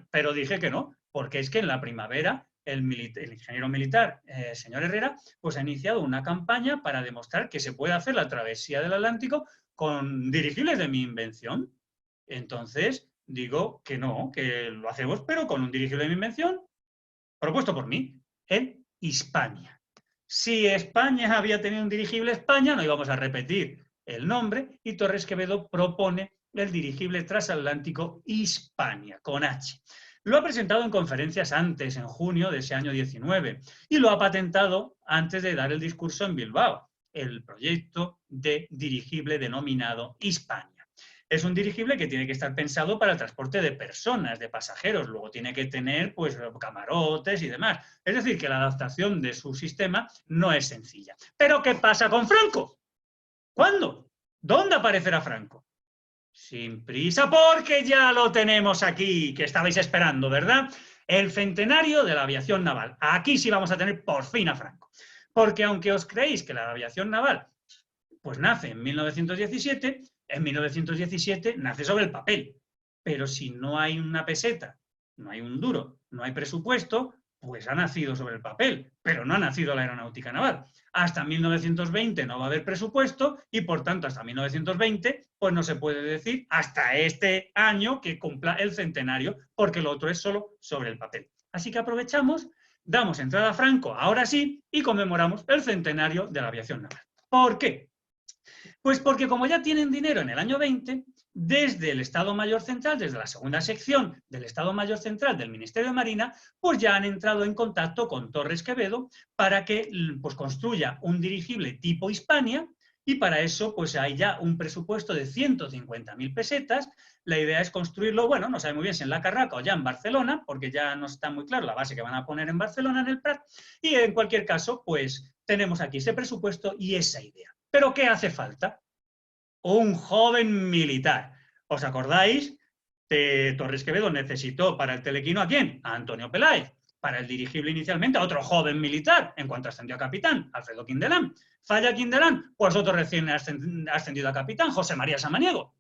pero dije que no, porque es que en la primavera el ingeniero militar, señor Herrera, pues ha iniciado una campaña para demostrar que se puede hacer la travesía del Atlántico con dirigibles de mi invención. Entonces, digo que no, que lo hacemos, pero con un dirigible de mi invención propuesto por mí, en Hispania. Si España había tenido un dirigible España, no íbamos a repetir el nombre, y Torres Quevedo propone el dirigible transatlántico Hispania, con H. Lo ha presentado en conferencias antes, en junio de ese año 19, y lo ha patentado antes de dar el discurso en Bilbao, el proyecto de dirigible denominado Hispania. Es un dirigible que tiene que estar pensado para el transporte de personas, de pasajeros, luego tiene que tener pues, camarotes y demás. Es decir, que la adaptación de su sistema no es sencilla. ¿Pero qué pasa con Franco? ¿Cuándo? ¿Dónde aparecerá Franco? Sin prisa, porque ya lo tenemos aquí, que estabais esperando, ¿verdad? El centenario de la aviación naval. Aquí sí vamos a tener por fin a Franco. Porque aunque os creéis que la aviación naval pues nace en 1917, en 1917 nace sobre el papel. Pero si no hay una peseta, no hay un duro, no hay presupuesto, pues ha nacido sobre el papel, pero no ha nacido la aeronáutica naval. Hasta 1920 no va a haber presupuesto y, por tanto, hasta 1920, pues no se puede decir hasta este año que cumpla el centenario, porque lo otro es solo sobre el papel. Así que aprovechamos, damos entrada a Franco, ahora sí, y conmemoramos el centenario de la aviación naval. ¿Por qué? Pues porque como ya tienen dinero en el año 20, desde el Estado Mayor Central, desde la segunda sección del Estado Mayor Central del Ministerio de Marina, pues ya han entrado en contacto con Torres Quevedo para que pues, construya un dirigible tipo Hispania, y para eso pues hay ya un presupuesto de 150.000 pesetas. La idea es construirlo, bueno, no sabe muy bien si en La Carraca o ya en Barcelona, porque ya no está muy claro la base que van a poner en Barcelona, en el Prat, y en cualquier caso, pues tenemos aquí ese presupuesto y esa idea. ¿Pero qué hace falta? Un joven militar. ¿Os acordáis? Torres Quevedo necesitó para el telequino ¿a quién? A Antonio Peláez. Para el dirigible inicialmente a otro joven militar, en cuanto ascendió a capitán, Alfredo Quindelán. ¿Falla Quindelán? Pues otro recién ascendido a capitán, José María Samaniego.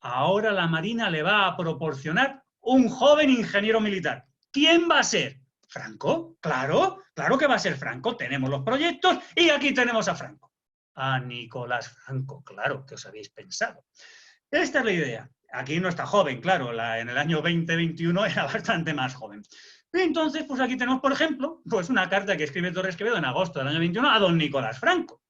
Ahora la Marina le va a proporcionar un joven ingeniero militar. ¿Quién va a ser? ¿Franco? Claro, claro que va a ser Franco. Tenemos los proyectos y aquí tenemos a Franco. A Nicolás Franco, claro, que os habéis pensado. Esta es la idea. Aquí no está joven, claro, en el año 2021 era bastante más joven. Entonces, pues aquí tenemos, por ejemplo, pues una carta que escribe Torres Quevedo en agosto del año 21 a don Nicolás Franco.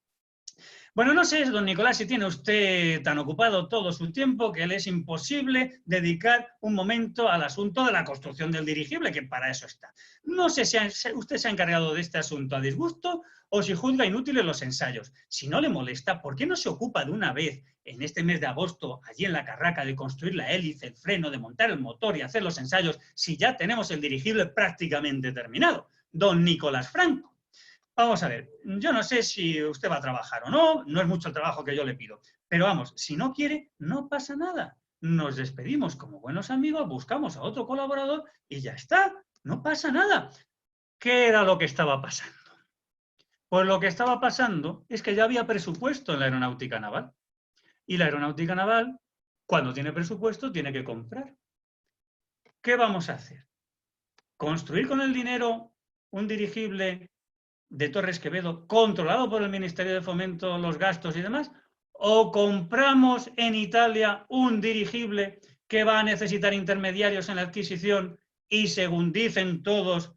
Bueno, no sé, don Nicolás, si tiene usted tan ocupado todo su tiempo que le es imposible dedicar un momento al asunto de la construcción del dirigible, que para eso está. No sé si usted se ha encargado de este asunto a disgusto o si juzga inútiles los ensayos. Si no le molesta, ¿por qué no se ocupa de una vez en este mes de agosto, allí en La Carraca, de construir la hélice, el freno, de montar el motor y hacer los ensayos, si ya tenemos el dirigible prácticamente terminado? Don Nicolás Franco. Vamos a ver, yo no sé si usted va a trabajar o no, no es mucho el trabajo que yo le pido, pero vamos, si no quiere, no pasa nada. Nos despedimos como buenos amigos, buscamos a otro colaborador y ya está, no pasa nada. ¿Qué era lo que estaba pasando? Pues lo que estaba pasando es que ya había presupuesto en la aeronáutica naval. Y la aeronáutica naval, cuando tiene presupuesto, tiene que comprar. ¿Qué vamos a hacer? ¿Construir con el dinero un dirigible de Torres Quevedo, controlado por el Ministerio de Fomento los gastos y demás, o compramos en Italia un dirigible que va a necesitar intermediarios en la adquisición y, según dicen todos,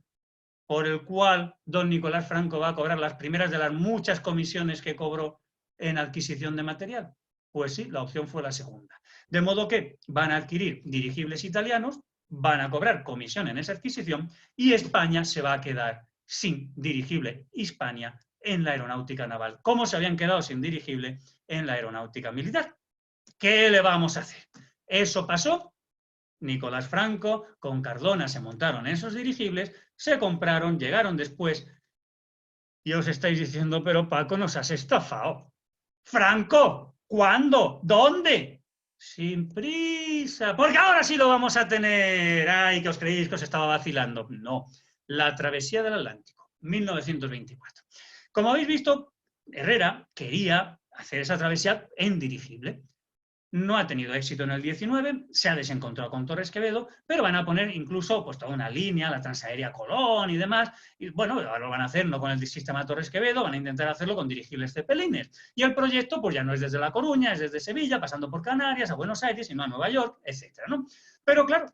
por el cual don Nicolás Franco va a cobrar las primeras de las muchas comisiones que cobró en adquisición de material? Pues sí, la opción fue la segunda. De modo que van a adquirir dirigibles italianos, van a cobrar comisión en esa adquisición y España se va a quedar sin dirigible Hispania en la aeronáutica naval, como se habían quedado sin dirigible en la aeronáutica militar. ¿Qué le vamos a hacer? Eso pasó. Nicolás Franco con Cardona se montaron esos dirigibles, se compraron, llegaron después y os estáis diciendo, pero Paco, nos has estafado. Franco, ¿cuándo? ¿Dónde? Sin prisa, porque ahora sí lo vamos a tener. Ay, que os creéis que os estaba vacilando. No, la travesía del Atlántico, 1924. Como habéis visto, Herrera quería hacer esa travesía en dirigible. No ha tenido éxito en el 19, se ha desencontrado con Torres Quevedo, pero van a poner incluso pues, toda una línea, la Transaérea Colón y demás. Y bueno, ahora lo van a hacer no con el sistema Torres Quevedo, van a intentar hacerlo con dirigibles Zeppelines. Y el proyecto pues ya no es desde La Coruña, es desde Sevilla, pasando por Canarias, a Buenos Aires, y no a Nueva York, etc., ¿no? Pero claro,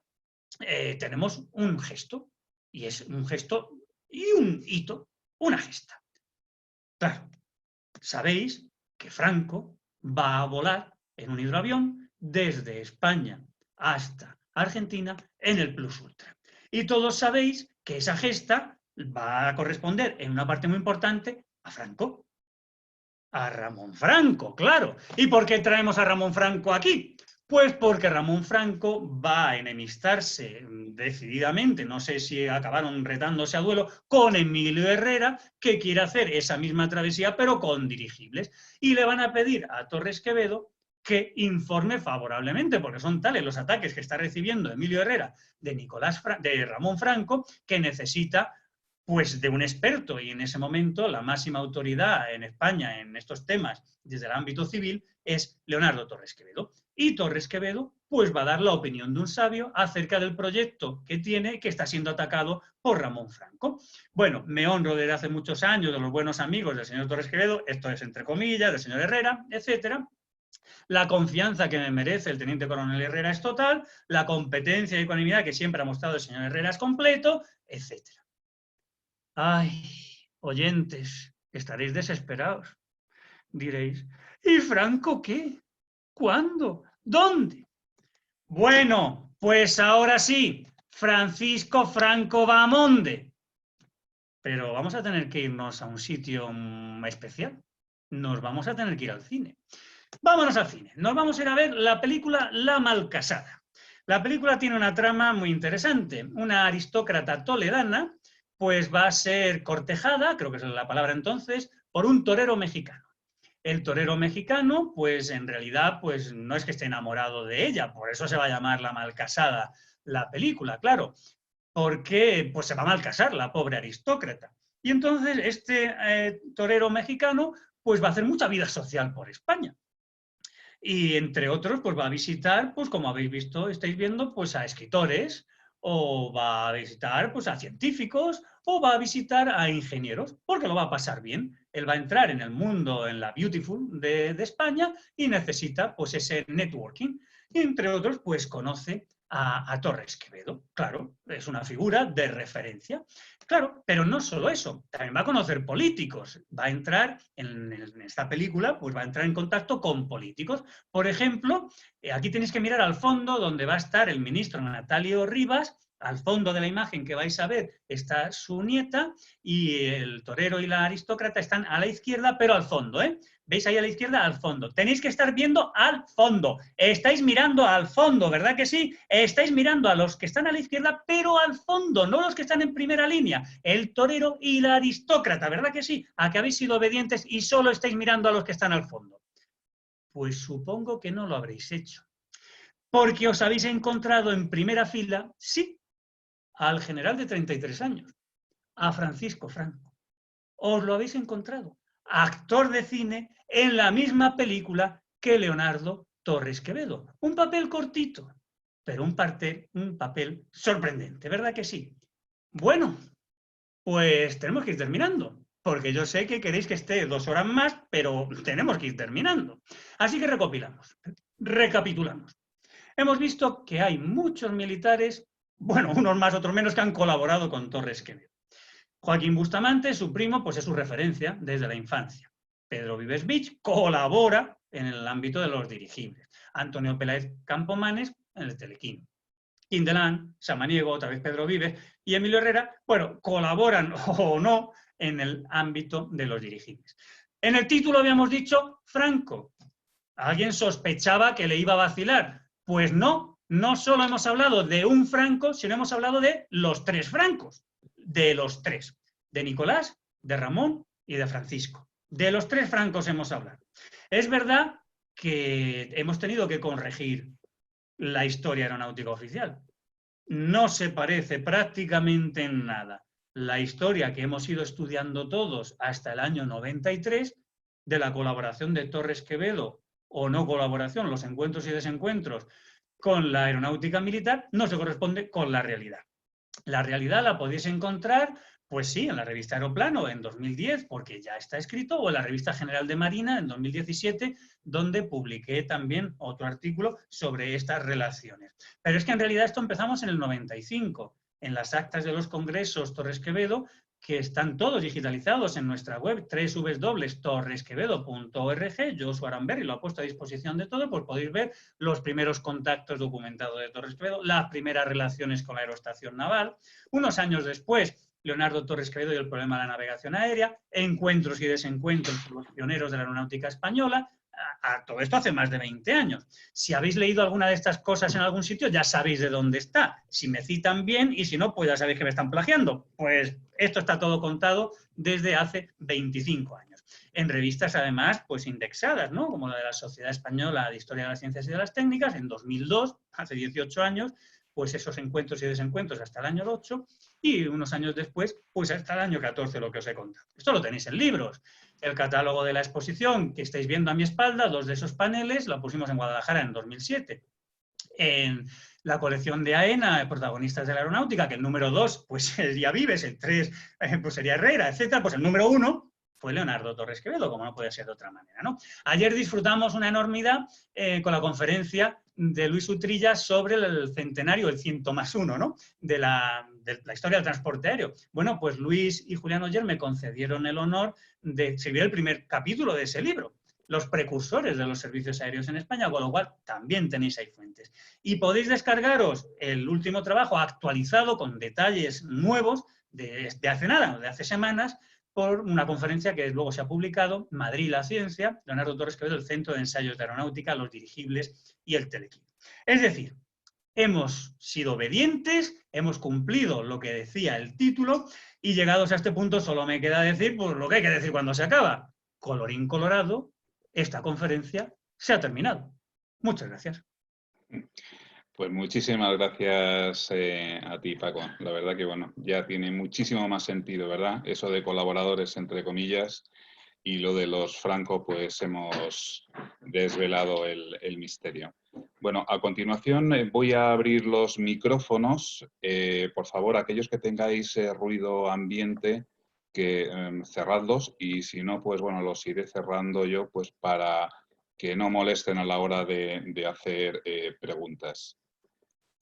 tenemos un gesto, y es un gesto y un hito, una gesta. Claro, sabéis que Franco va a volar en un hidroavión desde España hasta Argentina en el Plus Ultra. Y todos sabéis que esa gesta va a corresponder en una parte muy importante a Franco. A Ramón Franco, claro. ¿Y por qué traemos a Ramón Franco aquí? Pues porque Ramón Franco va a enemistarse decididamente, no sé si acabaron retándose a duelo, con Emilio Herrera, que quiere hacer esa misma travesía, pero con dirigibles. Y le van a pedir a Torres Quevedo que informe favorablemente, porque son tales los ataques que está recibiendo Emilio Herrera de Ramón Franco, que necesita pues de un experto, y en ese momento la máxima autoridad en España en estos temas desde el ámbito civil es Leonardo Torres Quevedo. Y Torres Quevedo pues va a dar la opinión de un sabio acerca del proyecto que tiene, que está siendo atacado por Ramón Franco. Bueno, me honro desde hace muchos años de los buenos amigos del señor Torres Quevedo, esto es entre comillas, del señor Herrera, etcétera. La confianza que me merece el teniente coronel Herrera es total, la competencia y ecuanimidad que siempre ha mostrado el señor Herrera es completo, etcétera. Ay, oyentes, estaréis desesperados. Diréis, ¿y Franco qué? ¿Cuándo? ¿Dónde? Bueno, pues ahora sí, Francisco Franco Bahamonde. Pero vamos a tener que irnos a un sitio especial. Nos vamos a tener que ir al cine. Vámonos al cine. Nos vamos a ir a ver la película La Malcasada. La película tiene una trama muy interesante. Una aristócrata toledana pues va a ser cortejada, creo que es la palabra entonces, por un torero mexicano. El torero mexicano, pues en realidad, pues no es que esté enamorado de ella, por eso se va a llamar La Malcasada la película, claro, porque pues se va a malcasar la pobre aristócrata. Y entonces este torero mexicano pues va a hacer mucha vida social por España. Y entre otros, pues va a visitar, pues como habéis visto, estáis viendo, pues a escritores, o va a visitar pues a científicos, o va a visitar a ingenieros, porque lo va a pasar bien. Él va a entrar en el mundo, en la Beautiful de España, y necesita pues ese networking. Y entre otros, pues conoce a Torres Quevedo. Claro, es una figura de referencia. Claro, pero no solo eso, también va a conocer políticos. Va a entrar en esta película, pues va a entrar en contacto con políticos. Por ejemplo, aquí tenéis que mirar al fondo donde va a estar el ministro Natalio Rivas. Al fondo de la imagen que vais a ver está su nieta y el torero y la aristócrata están a la izquierda, pero al fondo, ¿eh? ¿Veis ahí a la izquierda? Al fondo. Tenéis que estar viendo al fondo. Estáis mirando al fondo, ¿verdad que sí? Estáis mirando a los que están a la izquierda, pero al fondo, no los que están en primera línea. El torero y la aristócrata, ¿verdad que sí? A que habéis sido obedientes y solo estáis mirando a los que están al fondo. Pues supongo que no lo habréis hecho. Porque os habéis encontrado en primera fila, sí, al general de 33 años, a Francisco Franco. Os lo habéis encontrado. Actor de cine en la misma película que Leonardo Torres Quevedo. Un papel cortito, pero un papel sorprendente, ¿verdad que sí? Bueno, pues tenemos que ir terminando, porque yo sé que queréis que esté 2 horas más, pero tenemos que ir terminando. Así que recapitulamos. Hemos visto que hay muchos militares, bueno, unos más, otros menos, que han colaborado con Torres Quevedo. Joaquín Bustamante, su primo, pues es su referencia desde la infancia. Pedro Vives Beach colabora en el ámbito de los dirigibles. Antonio Peláez Campomanes en el Telequino. Quindelán, Samaniego, otra vez Pedro Vives y Emilio Herrera, bueno, colaboran o no en el ámbito de los dirigibles. En el título habíamos dicho Franco. ¿Alguien sospechaba que le iba a vacilar? Pues no, no solo hemos hablado de un Franco, sino hemos hablado de los 3 Francos. De los 3. De Nicolás, de Ramón y de Francisco. De los 3 Francos hemos hablado. Es verdad que hemos tenido que corregir la historia aeronáutica oficial. No se parece prácticamente en nada la historia que hemos ido estudiando todos hasta el año 93 de la colaboración de Torres Quevedo o no colaboración, los encuentros y desencuentros con la aeronáutica militar, no se corresponde con la realidad. La realidad la podéis encontrar, pues sí, en la revista Aeroplano en 2010, porque ya está escrito, o en la revista General de Marina en 2017, donde publiqué también otro artículo sobre estas relaciones. Pero es que en realidad esto empezamos en el 95, en las actas de los congresos Torres Quevedo, que están todos digitalizados en nuestra web, www.torresquevedo.org. Joshua Aramberri lo ha puesto a disposición de todo, pues podéis ver los primeros contactos documentados de Torres Quevedo, las primeras relaciones con la aeroestación naval. Unos años después, Leonardo Torres Quevedo y el problema de la navegación aérea, encuentros y desencuentros con los pioneros de la aeronáutica española. Todo esto hace más de 20 años. Si habéis leído alguna de estas cosas en algún sitio, ya sabéis de dónde está. Si me citan bien y si no, pues ya sabéis que me están plagiando. Pues esto está todo contado desde hace 25 años. En revistas, además, pues indexadas, ¿no? Como la de la Sociedad Española de Historia de las Ciencias y de las Técnicas, en 2002, hace 18 años, pues esos encuentros y desencuentros hasta el año 8 y unos años después, pues hasta el año 14, lo que os he contado. Esto lo tenéis en libros. El catálogo de la exposición que estáis viendo a mi espalda, 2 de esos paneles, lo pusimos en Guadalajara en 2007. En la colección de AENA, protagonistas de la aeronáutica, que el número 2 pues sería Vives, el 3 pues sería Herrera, etcétera, pues el número 1 fue Leonardo Torres Quevedo, como no podía ser de otra manera, ¿no? Ayer disfrutamos una enormidad con la conferencia de Luis Utrilla sobre el centenario, el 100+1, ¿no? de la historia del transporte aéreo. Bueno, pues Luis y Julián Oller me concedieron el honor de escribir el primer capítulo de ese libro, los precursores de los servicios aéreos en España, con lo cual también tenéis ahí fuentes. Y podéis descargaros el último trabajo actualizado con detalles nuevos de hace nada, de hace semanas, por una conferencia que luego se ha publicado, Madrid la Ciencia, Leonardo Torres Quevedo, el Centro de Ensayos de Aeronáutica, los dirigibles y el telequino. Es decir, hemos sido obedientes, hemos cumplido lo que decía el título y llegados a este punto solo me queda decir pues, lo que hay que decir cuando se acaba. Colorín colorado, esta conferencia se ha terminado. Muchas gracias. Pues muchísimas gracias a ti, Paco. La verdad que, bueno, ya tiene muchísimo más sentido, ¿verdad? Eso de colaboradores, entre comillas, y lo de los Franco, pues hemos desvelado el misterio. Bueno, a continuación voy a abrir los micrófonos. Por favor, aquellos que tengáis ruido ambiente, que cerradlos, y si no, pues bueno, los iré cerrando yo, pues para que no molesten a la hora de hacer preguntas.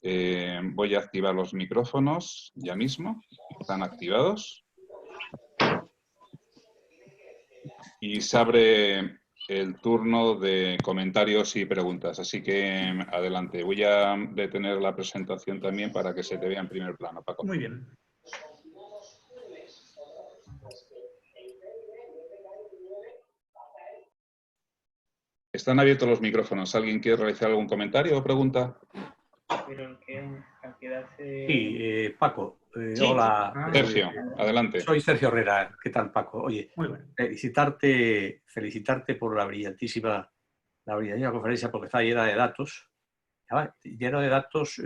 Voy a activar los micrófonos ya mismo. Están activados. Y se abre el turno de comentarios y preguntas. Así que adelante. Voy a detener la presentación también para que se te vea en primer plano, Paco. Muy bien. Están abiertos los micrófonos. ¿Alguien quiere realizar algún comentario o pregunta? ¿Pero en qué cantidad se...? Sí, Paco. Sí. Hola. Sergio, adelante. Soy Sergio Herrera. ¿Qué tal, Paco? Oye, Muy bueno. felicitarte por la brillantísima conferencia, porque está llena de datos. Lleno de datos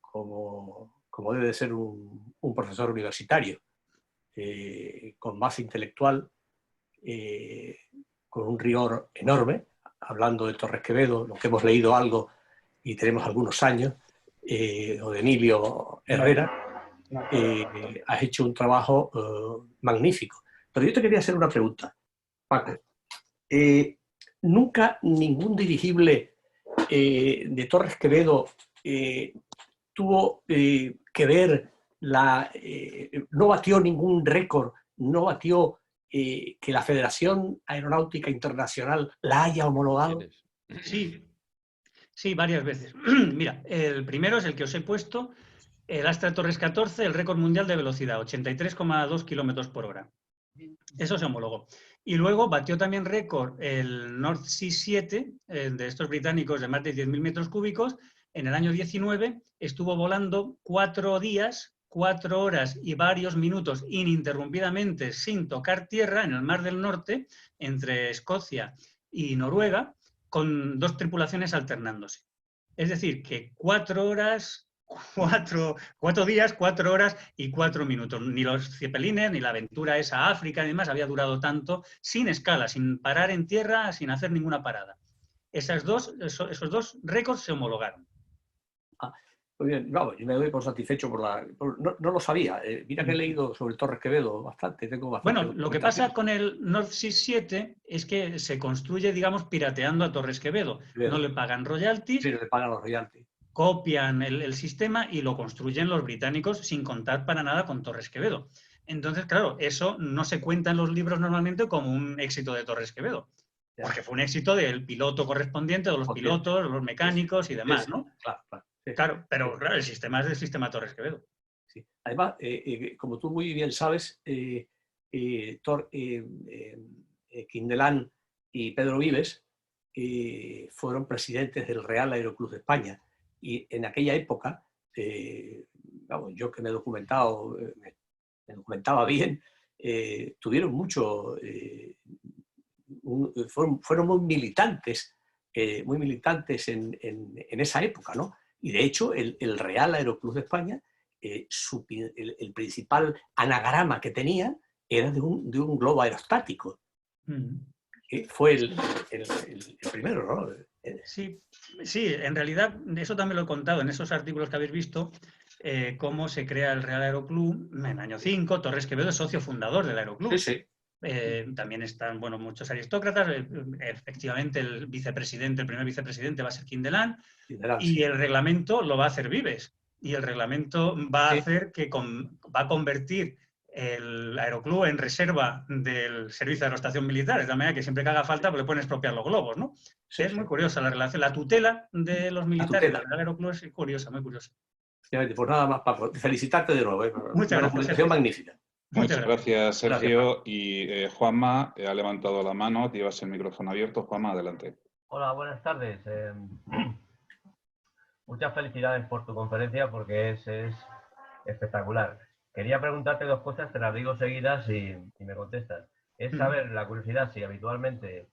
como debe de ser un profesor universitario, con base intelectual, con un rigor enorme, hablando de Torres Quevedo, lo que hemos leído algo y tenemos algunos años, o de Emilio Herrera, has hecho un trabajo magnífico. Pero yo te quería hacer una pregunta, Paco. ¿Nunca ningún dirigible de Torres Quevedo tuvo que ver, no batió ningún récord, no batió que la Federación Aeronáutica Internacional la haya homologado? Sí, varias veces. Mira, el primero es el que os he puesto, el Astra Torres 14, el récord mundial de velocidad, 83,2 kilómetros por hora. Eso se homologó. Y luego batió también récord el North Sea 7, de estos británicos de más de 10.000 metros cúbicos. En el año 19 estuvo volando 4 días, 4 horas y varios minutos ininterrumpidamente sin tocar tierra en el Mar del Norte, entre Escocia y Noruega, con 2 tripulaciones alternándose. Es decir, que 4 horas, 4 días, 4 horas y 4 minutos. Ni los Zeppelines, ni la aventura esa a África ni demás había durado tanto, sin escala, sin parar en tierra, sin hacer ninguna parada. Esos dos récords se homologaron. Muy bien, vamos, yo me doy por satisfecho no lo sabía. Mira que he leído sobre Torres Quevedo bastante, tengo bastante. Bueno, lo que pasa con el North Sea 7 es que se construye, digamos, pirateando a Torres Quevedo. No le pagan royalties. Sí, no le pagan los royalties. copian el sistema y lo construyen los británicos sin contar para nada con Torres Quevedo. Entonces, claro, eso no se cuenta en los libros normalmente como un éxito de Torres Quevedo, porque fue un éxito del piloto correspondiente, de los pilotos, los mecánicos y demás, ¿no? Claro, claro. Sí. Claro, pero claro, el sistema es del sistema Torres Quevedo. Sí. Además, como tú muy bien sabes, Quindelán y Pedro Vives fueron presidentes del Real Aeroclub de España. Y en aquella época, vamos, yo que me he documentado, me documentaba bien, tuvieron mucho, fueron muy militantes en esa época, ¿no? Y de hecho, el Real Aeroclub de España, el principal anagrama que tenía era de un globo aerostático. Fue el primero, ¿no? Sí, sí, en realidad eso también lo he contado en esos artículos que habéis visto, cómo se crea el Real Aeroclub en el año 5, Torres Quevedo es socio fundador del Aeroclub. Sí, sí. También están, bueno, muchos aristócratas, efectivamente el vicepresidente, el primer vicepresidente va a ser Quindelán, y el reglamento lo va a hacer Vives, y el reglamento va a hacer que va a convertir el Aeroclub en reserva del Servicio de Aerostación Militar, de tal manera que siempre que haga falta pues le pueden expropiar los globos, ¿no? Sí, es muy curiosa la relación, la tutela de los militares del Aeroclub es curiosa, muy curiosa. Pues nada más, Paco, felicitarte de nuevo. Muchas una gracias. Magnífica. Muchas gracias, Sergio. Gracias, y Juanma ha levantado la mano, llevas el micrófono abierto. Juanma, adelante. Hola, buenas tardes. Muchas felicidades por tu conferencia porque es espectacular. Quería preguntarte dos cosas, te las digo seguidas y me contestas. Es saber la curiosidad si habitualmente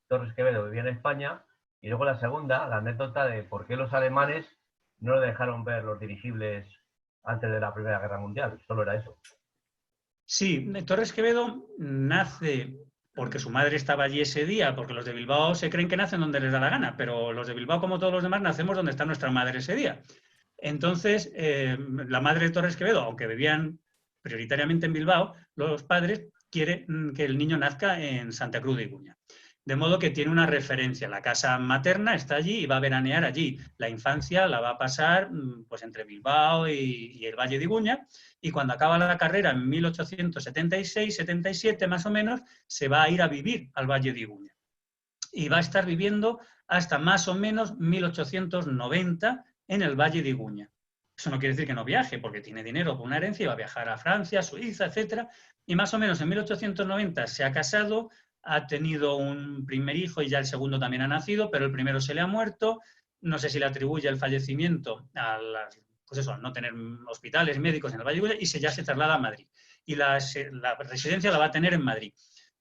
Torres Quevedo vivía en España, y luego la segunda, la anécdota de por qué los alemanes no le dejaron ver los dirigibles antes de la Primera Guerra Mundial. Solo era eso. Sí, Torres Quevedo nace porque su madre estaba allí ese día, porque los de Bilbao se creen que nacen donde les da la gana, pero los de Bilbao, como todos los demás, nacemos donde está nuestra madre ese día. Entonces, la madre de Torres Quevedo, aunque vivían prioritariamente en Bilbao, los padres quieren que el niño nazca en Santa Cruz de Iguña. De modo que tiene una referencia. La casa materna está allí y va a veranear allí. La infancia la va a pasar pues, entre Bilbao y el Valle de Iguña. Y cuando acaba la carrera en 1876-77 más o menos, se va a ir a vivir al Valle de Iguña. Y va a estar viviendo hasta más o menos 1890 en el Valle de Iguña. Eso no quiere decir que no viaje, porque tiene dinero por una herencia y va a viajar a Francia, Suiza, etc. Y más o menos en 1890 se ha casado, ha tenido un primer hijo y ya el segundo también ha nacido, pero el primero se le ha muerto. No sé si le atribuye el fallecimiento a pues eso, al no tener hospitales y médicos en el Valle de Iguña, y ya se traslada a Madrid. Y la residencia la va a tener en Madrid.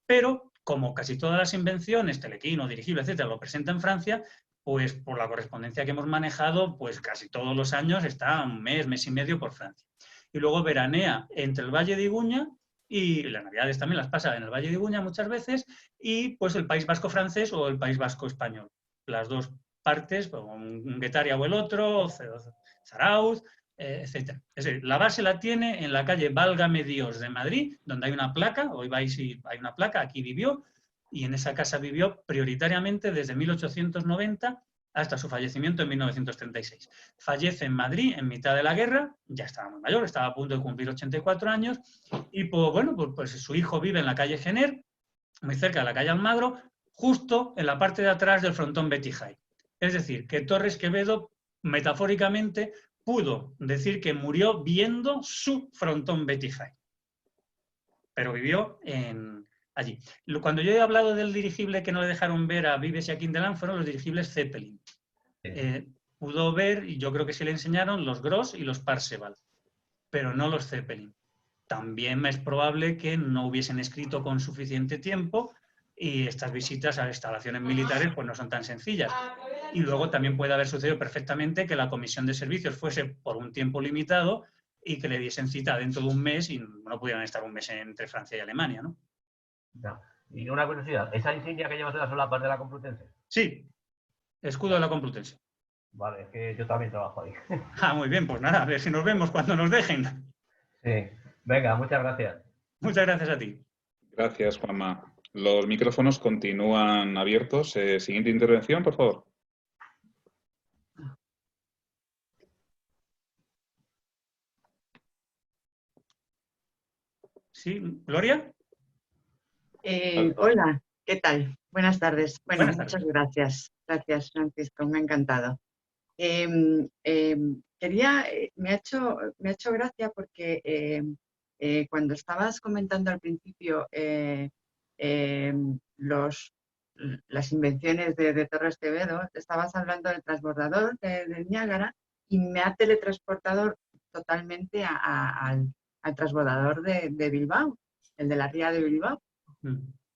Pero, como casi todas las invenciones, telequino, dirigible, etcétera, lo presenta en Francia, pues por la correspondencia que hemos manejado, pues casi todos los años está un mes, mes y medio por Francia. Y luego veranea entre el Valle de Iguña, y las Navidades también las pasa en el Valle de Iguña muchas veces, y pues el País Vasco francés o el País Vasco español. Las dos partes, un Guetaria o el otro, Zarauz, etc. Es decir, la base la tiene en la calle Válgame Dios de Madrid, donde hay una placa, hoy vais y hay una placa, aquí vivió, y en esa casa vivió prioritariamente desde 1890 hasta su fallecimiento en 1936. Fallece en Madrid en mitad de la guerra, ya estaba muy mayor, estaba a punto de cumplir 84 años, y pues, bueno, pues su hijo vive en la calle Gener, muy cerca de la calle Almagro, justo en la parte de atrás del frontón Betty High. Es decir, que Torres Quevedo, metafóricamente, pudo decir que murió viendo su frontón Betty High, pero vivió allí. Cuando yo he hablado del dirigible que no le dejaron ver a Vives y a Quindelán, fueron los dirigibles Zeppelin. Pudo ver, y yo creo que sí le enseñaron, los Gross y los Parseval, pero no los Zeppelin. También es probable que no hubiesen escrito con suficiente tiempo, y estas visitas a instalaciones militares pues no son tan sencillas. Y luego también puede haber sucedido perfectamente que la comisión de servicios fuese por un tiempo limitado y que le diesen cita dentro de un mes y no pudieran estar un mes entre Francia y Alemania, ¿no? No. Y una curiosidad, ¿esa insignia que llevas en la solapa de la Complutense? Sí, escudo de la Complutense. Vale, es que yo también trabajo ahí. Ah, muy bien, pues nada, a ver si nos vemos cuando nos dejen. Sí, venga, muchas gracias. Muchas gracias a ti. Gracias, Juanma. Los micrófonos continúan abiertos. Siguiente intervención, por favor. Sí, Gloria. Hola, ¿qué tal? Buenas tardes. Bueno, Buenas tardes. muchas gracias. Gracias, Francisco, me ha encantado. Me ha hecho gracia porque cuando estabas comentando al principio las invenciones de Torres Quevedo, estabas hablando del transbordador del Niágara y me ha teletransportado totalmente al transbordador de Bilbao, el de la ría de Bilbao.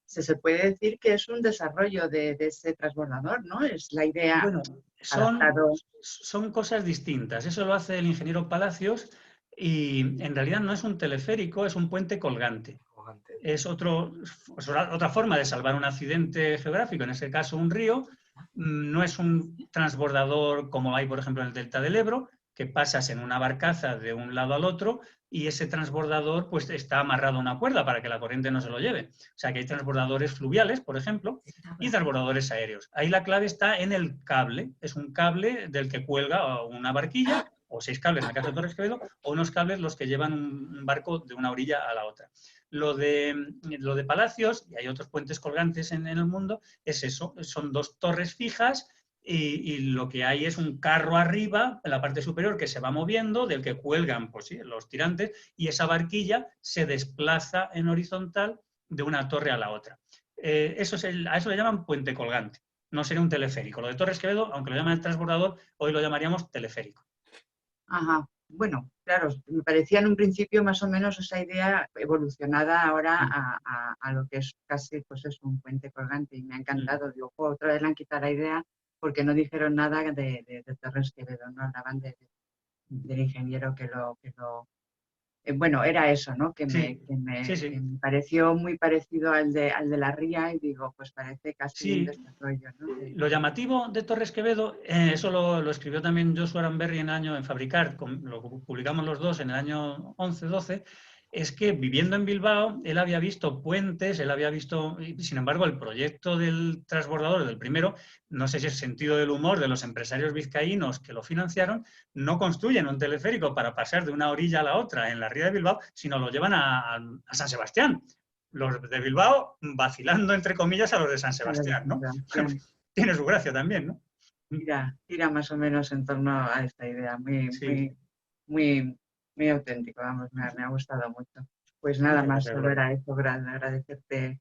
Se puede decir que es un desarrollo de ese transbordador, ¿no? Es la idea. Bueno, son cosas distintas. Eso lo hace el ingeniero Palacios y en realidad no es un teleférico, es un puente colgante. Es otra forma de salvar un accidente geográfico, en este caso un río. No es un transbordador como hay, por ejemplo, en el delta del Ebro, que pasas en una barcaza de un lado al otro y ese transbordador pues, está amarrado a una cuerda para que la corriente no se lo lleve. O sea que hay transbordadores fluviales, por ejemplo, y transbordadores aéreos. Ahí la clave está en el cable. Es un cable del que cuelga una barquilla, o 6 cables en el caso de Torres Quevedo, o unos cables los que llevan un barco de una orilla a la otra. Lo de Palacios, y hay otros puentes colgantes en el mundo, es eso, son 2 torres fijas y lo que hay es un carro arriba, en la parte superior, que se va moviendo, del que cuelgan pues, sí, los tirantes, y esa barquilla se desplaza en horizontal de una torre a la otra. A eso le llaman puente colgante, no sería un teleférico. Lo de Torres Quevedo, aunque lo llaman transbordador, hoy lo llamaríamos teleférico. Ajá. Bueno, claro, me parecía en un principio más o menos esa idea evolucionada ahora a lo que es casi pues es un puente colgante y me ha encantado. Digo, otra vez le han quitado la idea porque no dijeron nada de Torres Quevedo, no hablaban del ingeniero que lo bueno, era eso, ¿no? Que me pareció muy parecido al de la ría y digo, pues parece casi un desarrollo, ¿no? Lo llamativo de Torres Quevedo, eso lo escribió también Joshua Aramberri en Fabricar, lo publicamos los dos en el año 11-12, es que viviendo en Bilbao, él había visto puentes, sin embargo, el proyecto del transbordador, del primero, no sé si es sentido del humor de los empresarios vizcaínos que lo financiaron, no construyen un teleférico para pasar de una orilla a la otra en la ría de Bilbao, sino lo llevan a San Sebastián. Los de Bilbao vacilando, entre comillas, a los de San Sebastián, ¿no? Tiene su gracia también, ¿no? Tira más o menos en torno a esta idea, muy auténtico, vamos, me ha gustado mucho. Pues nada más, solo era eso, agradecerte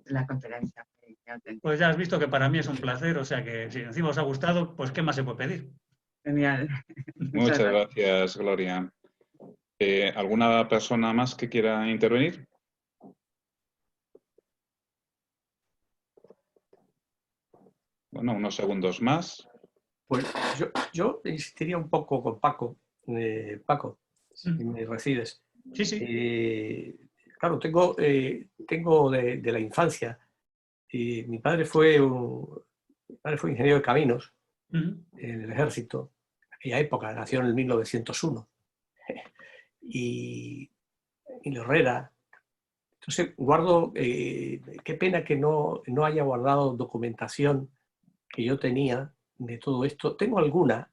la conferencia. Pues ya has visto que para mí es un placer, o sea que si encima os ha gustado, pues ¿qué más se puede pedir? Genial. Muchas gracias, Gloria. ¿Alguna persona más que quiera intervenir? Bueno, unos segundos más. Pues yo insistiría un poco con Paco. Paco, si me recibes. Sí, sí. Claro, tengo de la infancia. Mi padre fue ingeniero de caminos en el ejército. En aquella época, nació en el 1901. Y Herrera. Entonces, guardo, qué pena que no haya guardado documentación que yo tenía de todo esto. Tengo alguna,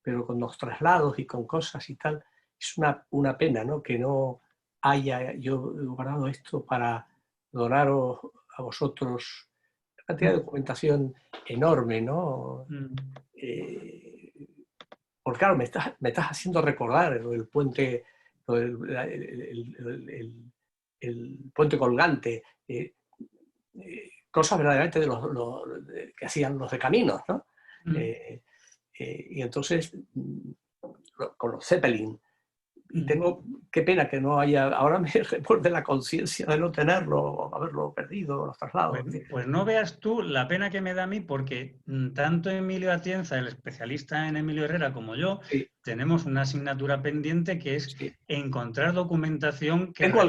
pero con los traslados y con cosas y tal, es una pena, ¿no? Que no haya yo guardado esto para donaros a vosotros. Una cantidad de documentación enorme, ¿no? Porque claro, me estás haciendo recordar el puente, el puente colgante, cosas verdaderamente de que hacían los de caminos, ¿no? Y entonces, con los Zeppelin, qué pena que no haya, ahora me revuelve la conciencia de no tenerlo, haberlo perdido, los traslados. Pues no veas tú la pena que me da a mí, porque tanto Emilio Atienza, el especialista en Emilio Herrera, como yo, tenemos una asignatura pendiente que es encontrar documentación que... Tengo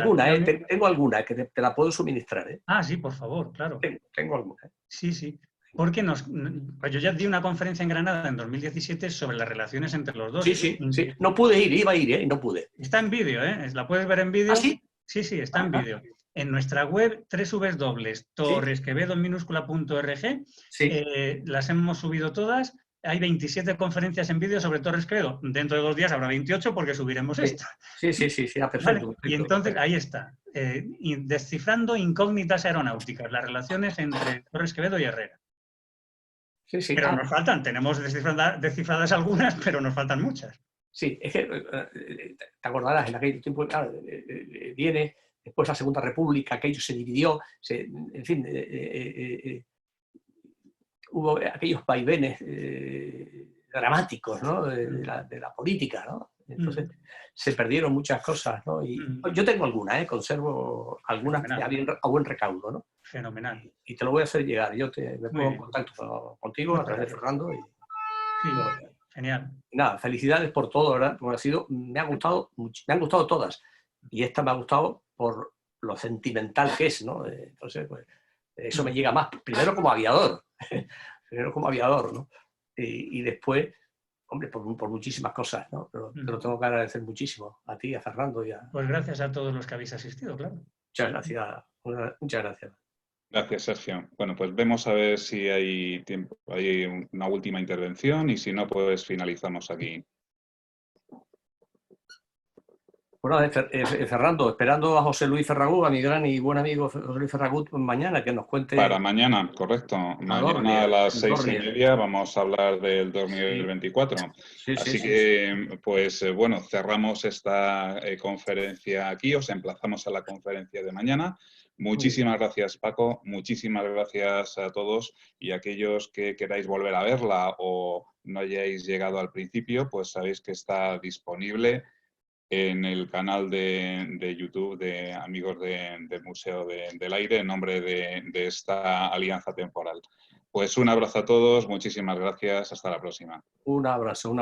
alguna que te la puedo suministrar. Ah, sí, por favor, claro. Tengo alguna. Sí. Porque yo ya di una conferencia en Granada en 2017 sobre las relaciones entre los dos. Sí. No pude ir, iba a ir, y no pude. Está en vídeo, la puedes ver en vídeo. ¿Ah, sí? Sí, está en vídeo. En nuestra web, www.torresquevedo.org, las hemos subido todas hay 27 conferencias en vídeo sobre Torres Quevedo. Dentro de 2 días habrá 28 porque subiremos esta. Sí, perfecto. ¿Vale? Perfecto. Y entonces, ahí está. Descifrando incógnitas aeronáuticas, las relaciones entre Torres Quevedo y Herrera. Sí. Pero nos faltan, tenemos descifradas algunas, pero nos faltan muchas. Sí, es que te acordarás, en aquel tiempo, claro, viene después la Segunda República, aquello se dividió, en fin, hubo aquellos vaivenes dramáticos, ¿no? de la política, ¿no? Entonces se perdieron muchas cosas, ¿no? Y yo tengo algunas, conservo algunas a buen recaudo, ¿no? Fenomenal. Y te lo voy a hacer llegar. Yo me pongo en contacto contigo a través de Fernando. Sí, genial. Y nada, felicidades por todo, ¿verdad? Porque me han gustado todas. Y esta me ha gustado por lo sentimental que es, ¿no? Entonces, pues, eso me llega más. Primero como aviador, ¿no? Y después, hombre, por muchísimas cosas, ¿no? Pero te lo tengo que agradecer muchísimo a ti, a Fernando y a... Pues gracias a todos los que habéis asistido, claro. Muchas gracias. Muchas gracias. Gracias, Sergio. Bueno, pues vemos a ver si hay tiempo, hay una última intervención y si no, pues finalizamos aquí. Bueno, Fernando, esperando a José Luis Ferragut, a mi gran y buen amigo José Luis Ferragut, mañana que nos cuente... Para mañana, correcto. Mañana a las 6:30 vamos a hablar del 2024. Así que, pues bueno, cerramos esta conferencia aquí. Os emplazamos a la conferencia de mañana. Muchísimas gracias, Paco. Muchísimas gracias a todos. Y aquellos que queráis volver a verla o no hayáis llegado al principio, pues sabéis que está disponible en el canal de YouTube de Amigos del Museo del Aire, en nombre de esta alianza temporal. Pues un abrazo a todos, muchísimas gracias, hasta la próxima. Un abrazo.